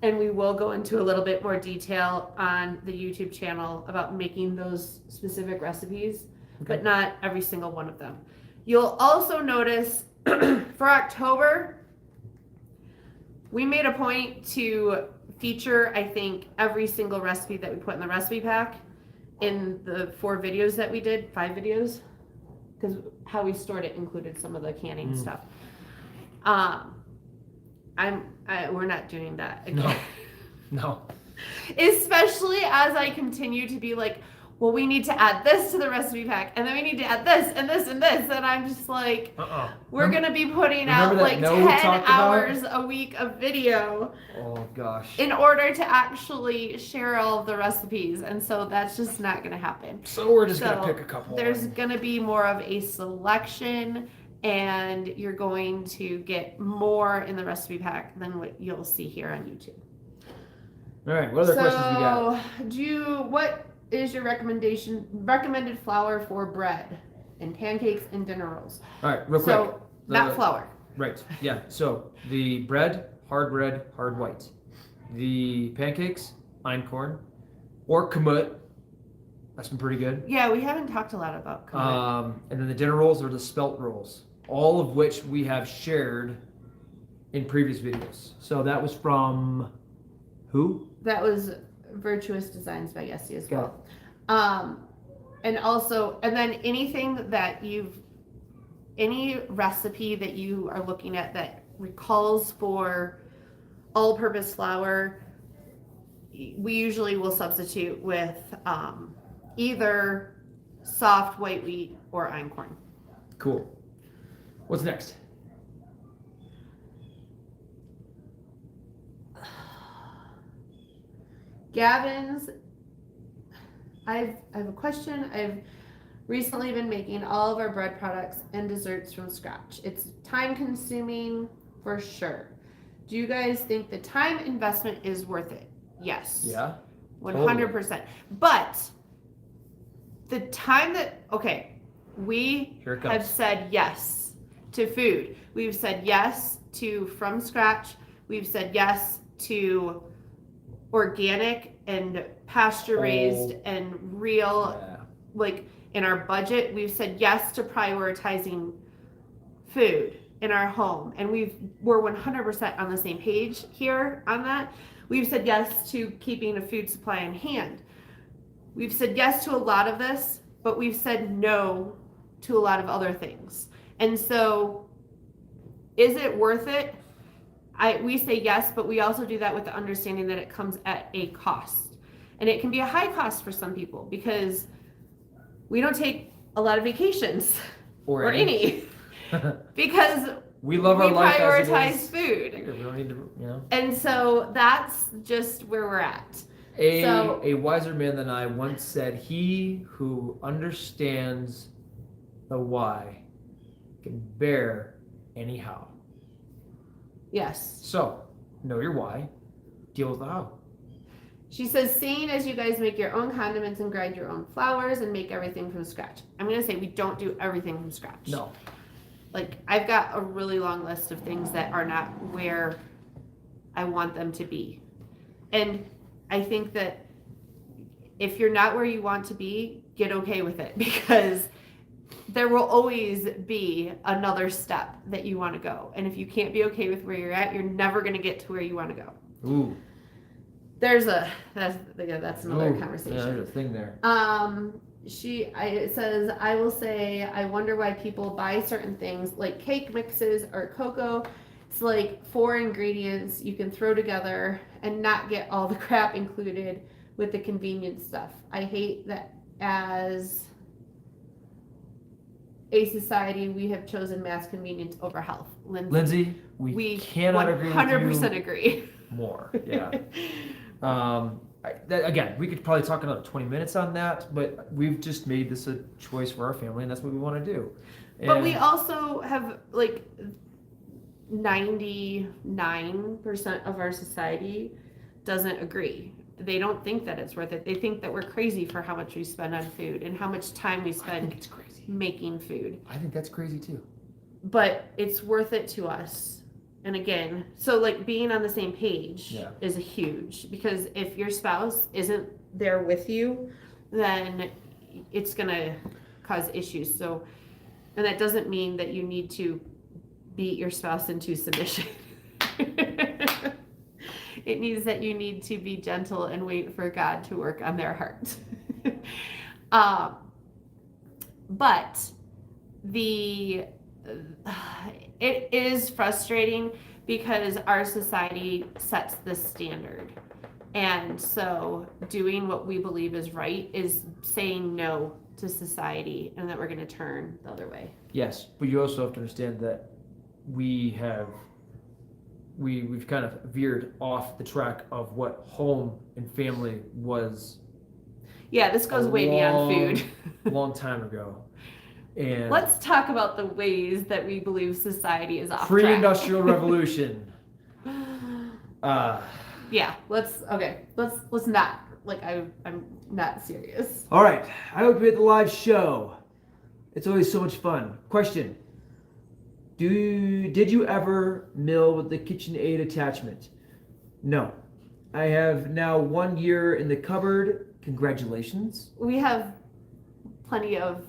and we will go into a little bit more detail on the YouTube channel about making those specific recipes, but not every single one of them. You'll also notice for October, we made a point to feature, I think, every single recipe that we put in the recipe pack in the 4 videos that we did, 5 videos, because how we stored it included some of the canning stuff. We're not doing that again. No. Especially as I continue to be like, well, we need to add this to the recipe pack, and then we need to add this and this and this, and I'm just like, we're gonna be putting out like 10 hours a week of video. Oh gosh. In order to actually share all of the recipes, and so that's just not gonna happen. So we're just gonna pick a couple. There's gonna be more of a selection, and you're going to get more in the recipe pack than what you'll see here on YouTube. All right, what other questions we got? What is your recommended flour for bread and pancakes and dinner rolls? All right, real quick. So that flour. Right. Yeah. So the bread, hard white. The pancakes, Einkorn, or kamut. That's been pretty good. Yeah, we haven't talked a lot about kamut. And then the dinner rolls are the spelt rolls, all of which we have shared in previous videos. So that was from who? That was Virtuous Designs by Yessie as well. And then any recipe that you are looking at that recalls for all-purpose flour, we usually will substitute with either soft white wheat or einkorn. Cool. What's next? Gavin's, I have a question. I've recently been making all of our bread products and desserts from scratch. It's time consuming for sure. Do you guys think the time investment is worth it? Yes. Yeah. 100%. Totally. But the time we have said yes to food. We've said yes to from scratch. We've said yes to organic and pasture raised and real, like in our budget. We've said yes to prioritizing food in our home, and we're 100% on the same page here on that. We've said yes to keeping a food supply in hand. We've said yes to a lot of this, but we've said no to a lot of other things. And so, is it worth it? We say yes, but we also do that with the understanding that it comes at a cost. And it can be a high cost for some people because we don't take a lot of vacations or any because we love our life as it prioritize is. food. We don't need to, And so that's just where we're at. A wiser man than I once said, "He who understands the why can bear any how." Yes. So, know your why, deal with the how. She says, seeing as you guys make your own condiments and grind your own flours and make everything from scratch. I'm going to say we don't do everything from scratch. No. Like, I've got a really long list of things that are not where I want them to be. And I think that if you're not where you want to be, get okay with it because there will always be another step that you want to go. And if you can't be okay with where you're at, you're never going to get to where you want to go. Ooh. That's another conversation. Yeah, there's a thing there. It says, I will say, I wonder why people buy certain things like cake mixes or cocoa. It's like 4 ingredients you can throw together and not get all the crap included with the convenience stuff. I hate that as a society we have chosen mass convenience over health. Lindsay, we cannot agree with you 100% agree. more. Yeah. Again, we could probably talk another 20 minutes on that, but we've just made this a choice for our family, and that's what we want to do. But we also have, like, 99% of our society doesn't agree. They don't think that it's worth it. They think that we're crazy for how much we spend on food and how much time we spend making food. I think that's crazy too. But it's worth it to us. And again, so like being on the same page is a huge, because if your spouse isn't there with you, then it's going to cause issues. So, and that doesn't mean that you need to beat your spouse into submission. It means that you need to be gentle and wait for God to work on their heart. But it is frustrating because our society sets the standard. And so doing what we believe is right is saying no to society and that we're going to turn the other way. Yes, but you also have to understand that we've kind of veered off the track of what home and family was. Yeah, this goes way beyond food. Long time ago. And let's talk about the ways that we believe society is off track. Pre-industrial revolution. Yeah, let's not, like, I'm not serious. All right, I hope you at the live show. It's always so much fun. Question: Did you ever mill with the KitchenAid attachment? No. I have now 1 year in the cupboard. Congratulations. We have plenty of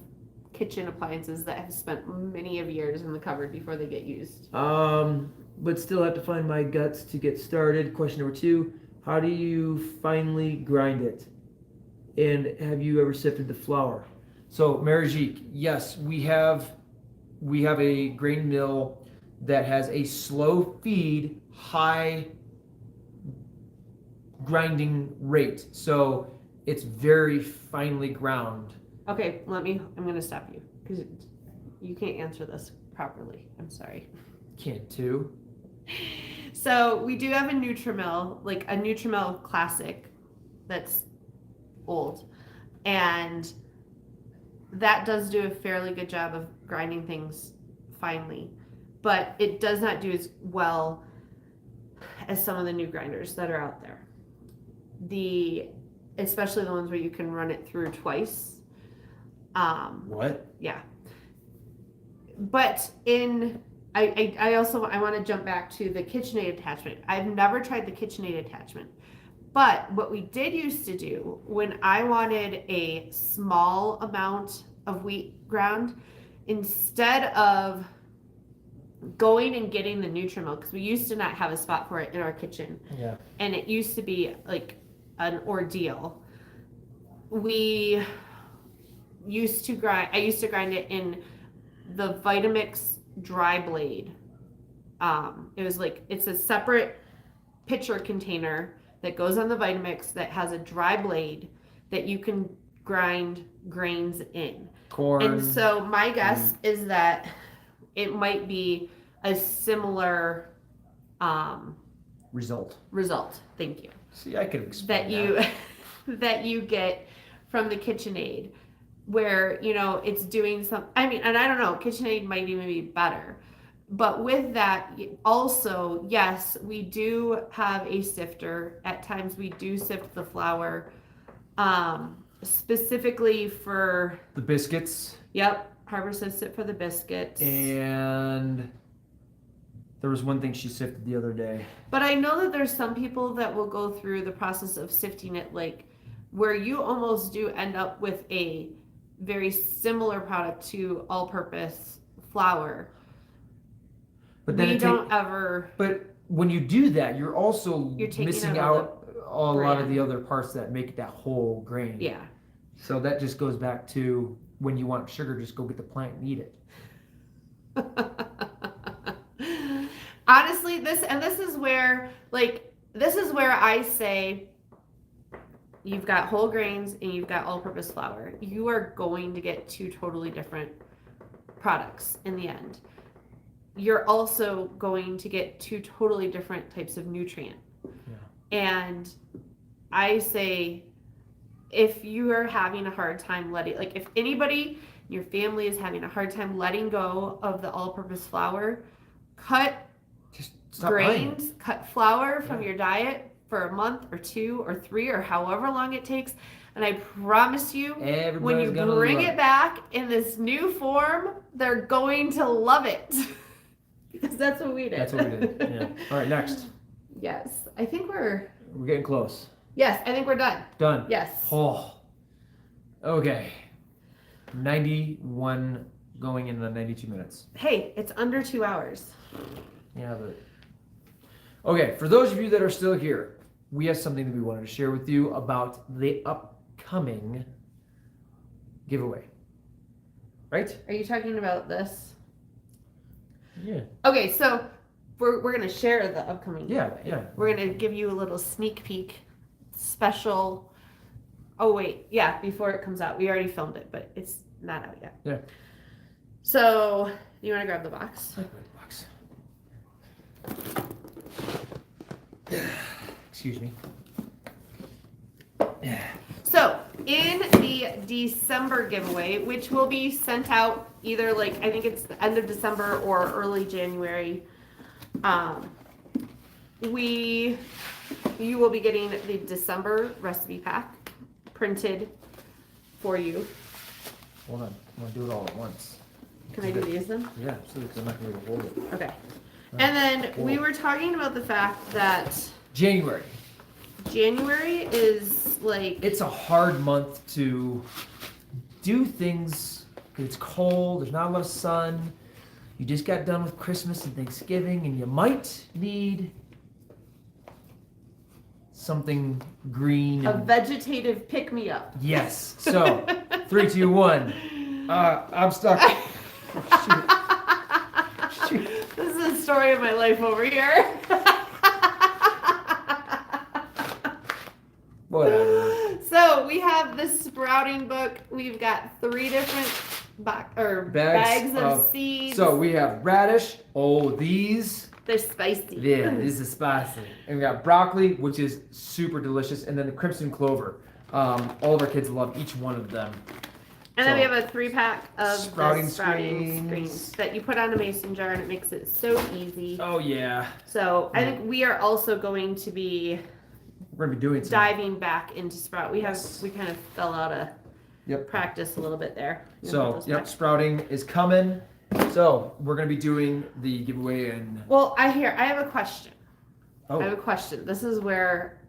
kitchen appliances that have spent many of years in the cupboard before they get used. But still have to find my guts to get started. Question number 2: How do you finally grind it? And have you ever sifted the flour? So, Marijique, yes, we have a grain mill that has a slow feed, high grinding rate. So it's very finely ground. Okay, I'm going to stop you because you can't answer this properly. I'm sorry. Can't too. So we do have a Nutrimill, like a Nutrimill Classic that's old. And that does do a fairly good job of grinding things finely. But it does not do as well as some of the new grinders that are out there. Especially the ones where you can run it through twice. What? Yeah. But I also want to jump back to the KitchenAid attachment. I've never tried the KitchenAid attachment. But what we did used to do when I wanted a small amount of wheat ground, instead of going and getting the Nutrimilk, because we used to not have a spot for it in our kitchen. Yeah. And it used to be like an ordeal. I used to grind it in the Vitamix dry blade. It's a separate pitcher container that goes on the Vitamix that has a dry blade that you can grind grains in. Corn. And so my guess is that it might be a similar result. Thank you. See, I could explain That you get from the KitchenAid, where it's doing some. I mean, and I don't know, KitchenAid might even be better. But with that, also, yes, we do have a sifter. At times, we do sift the flour, specifically for the biscuits. Yep, Harbor sifts it for the biscuits. And there was one thing she sifted the other day. But I know that there's some people that will go through the process of sifting it, like where you almost do end up with a very similar product to all-purpose flour. But then But when you do that, you're also missing out a lot of the other parts that make that whole grain. Yeah. So that just goes back to when you want sugar, just go get the plant and eat it. Honestly, this is where I say you've got whole grains and you've got all-purpose flour. You are going to get two totally different products in the end. You're also going to get two totally different types of nutrient. Yeah. And I say, if you are having a hard time if anybody in your family is having a hard time letting go of the all-purpose flour, cut grains, cut flour from your diet for a month or 2 or 3 or however long it takes. And I promise you, when you bring it back in this new form, they're going to love it. Because that's what we did. That's what we did. Yeah. All right, next. Yes. I think we're getting close. Yes, I think we're done. Done. Yes. Oh. Okay. 91 going into 92 minutes. Hey, it's under 2 hours. Yeah, but okay, for those of you that are still here, we have something that we wanted to share with you about the upcoming giveaway. Right? Are you talking about this? Yeah. Okay, so we're going to share the upcoming giveaway. Yeah. We're going to give you a little sneak peek special. Oh, wait. Yeah, before it comes out. We already filmed it, but it's not out yet. Yeah. So, you want to grab the box? I'll grab the box. Excuse me. So, in the December giveaway, which will be sent out either I think it's the end of December or early January, you will be getting the December recipe pack printed for you. Hold on. I want to do it all at once. Can I do these then? Yeah, absolutely, because I'm not going to be able to hold it. Okay. And then we were talking about the fact that January is it's a hard month to do things because it's cold, there's not a lot of sun. You just got done with Christmas and Thanksgiving, and you might need something green. a vegetative pick-me-up. Yes. So, 3, 2, 1. I'm stuck. Shoot. This is the story of my life over here. Whatever. So we have the sprouting book. We've got 3 different bags of seeds. So we have radish. Oh, these. They're spicy. Yeah, this is spicy. And we got broccoli, which is super delicious, and then the crimson clover. All of our kids love each one of them. And then we have a 3-pack of sprouting the screens that you put on a mason jar, and it makes it so easy. Oh yeah. So I think we are also going to be We're gonna be doing some diving back into sprout. We kind of fell out of practice a little bit there. So sprouting is coming. So we're gonna be doing the giveaway and. Well, I have a question. Oh. I have a question. This is where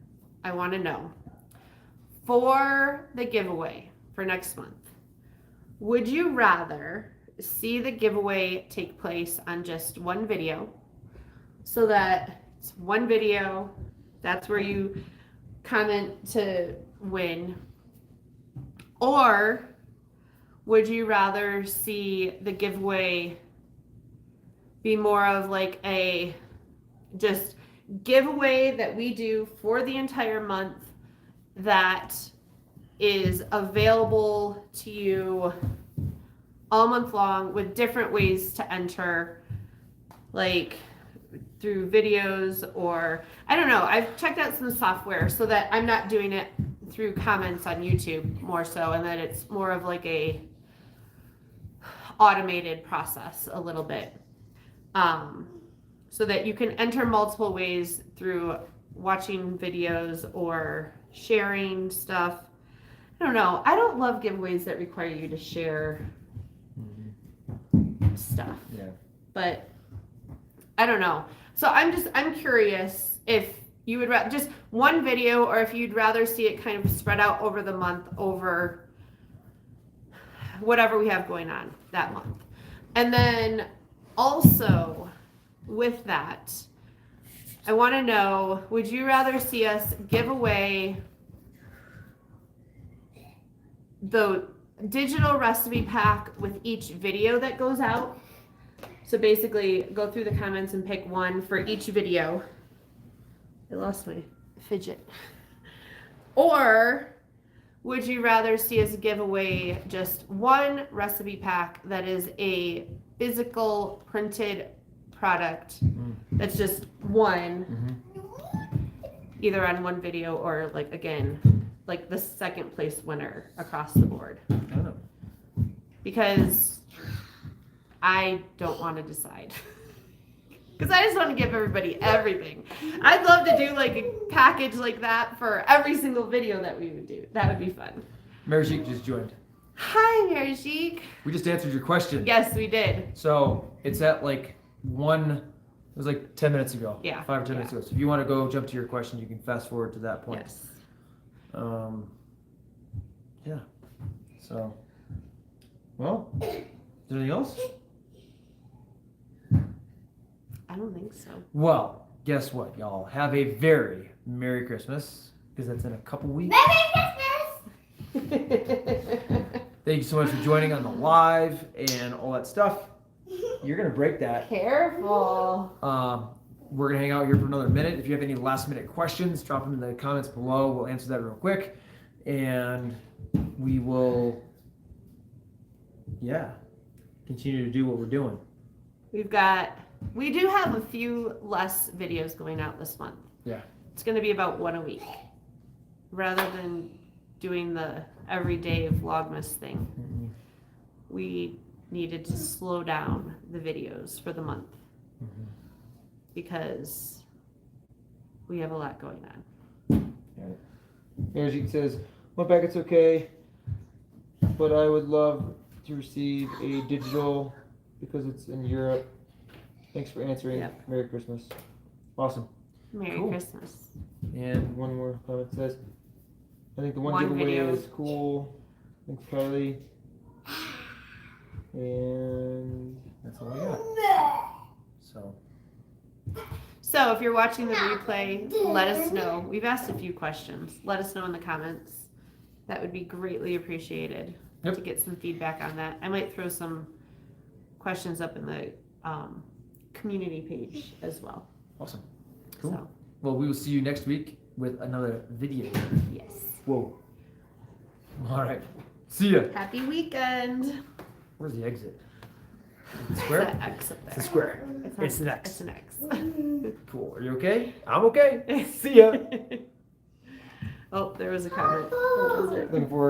I want to know. For the giveaway for next month, would you rather see the giveaway take place on just one video, so that it's one video, that's where you comment to win? Or would you rather see the giveaway be more of like a just giveaway that we do for the entire month that is available to you all month long with different ways to enter, like through videos, or I don't know. I've checked out some software so that I'm not doing it through comments on YouTube more so, and that it's more of like a automated process a little bit, so that you can enter multiple ways through watching videos or sharing stuff. I don't know. I don't love giveaways that require you to share stuff. Yeah. But I don't know. So I'm curious if you would rather just one video, or if you'd rather see it kind of spread out over the month, over whatever we have going on that month. And then also with that, I want to know, would you rather see us give away the digital recipe pack with each video that goes out? So basically go through the comments and pick one for each video. I lost my fidget. Or would you rather see us give away just one recipe pack that is a physical printed product that's just one, either on one video or like, again, like the second place winner across the board? I don't know. Because I don't want to decide. Because I just want to give everybody everything. I'd love to do like a package like that for every single video that we would do. That would be fun. Mary Sheik just joined. Hi, Mary Sheik. We just answered your question. Yes, we did. So it's at like it was like 10 minutes ago. Yeah. 5 or 10 minutes ago. So if you want to go jump to your question, you can fast forward to that point. Yes. Yeah. So, well, is there anything else? I don't think so. Well, guess what, y'all? Have a very Merry Christmas, because that's in a couple weeks. Merry Christmas! Thank you so much for joining on the live and all that stuff. You're going to break that. Careful. We're going to hang out here for another minute. If you have any last minute questions, drop them in the comments below. We'll answer that real quick. And we will, continue to do what we're doing. We do have a few less videos going out this month. Yeah. It's going to be about one a week, rather than doing the everyday Vlogmas thing. We needed to slow down the videos for the month because we have a lot going on. Mary says, "Well, back, it's okay, but I would love to receive a digital because it's in Europe. Thanks for answering. Yep. Merry Christmas." Awesome. Merry Cool. Christmas. And one more comment says, "I think the one giveaway video is cool. Thanks, Kylie." And that's all I got. So if you're watching the replay, let us know. We've asked a few questions. Let us know in the comments. That would be greatly appreciated to get some feedback on that. I might throw some questions up in the community page as well. Awesome. Cool. So, Well, we will see you next week with another video. yes. Whoa. All right. See ya. Happy weekend. Where's the exit? The It's square? an X up there. It's a square. not- It's an X. It's an X. Cool. Are you okay? I'm okay. See ya. Oh, there was a comment. What was it? Looking forward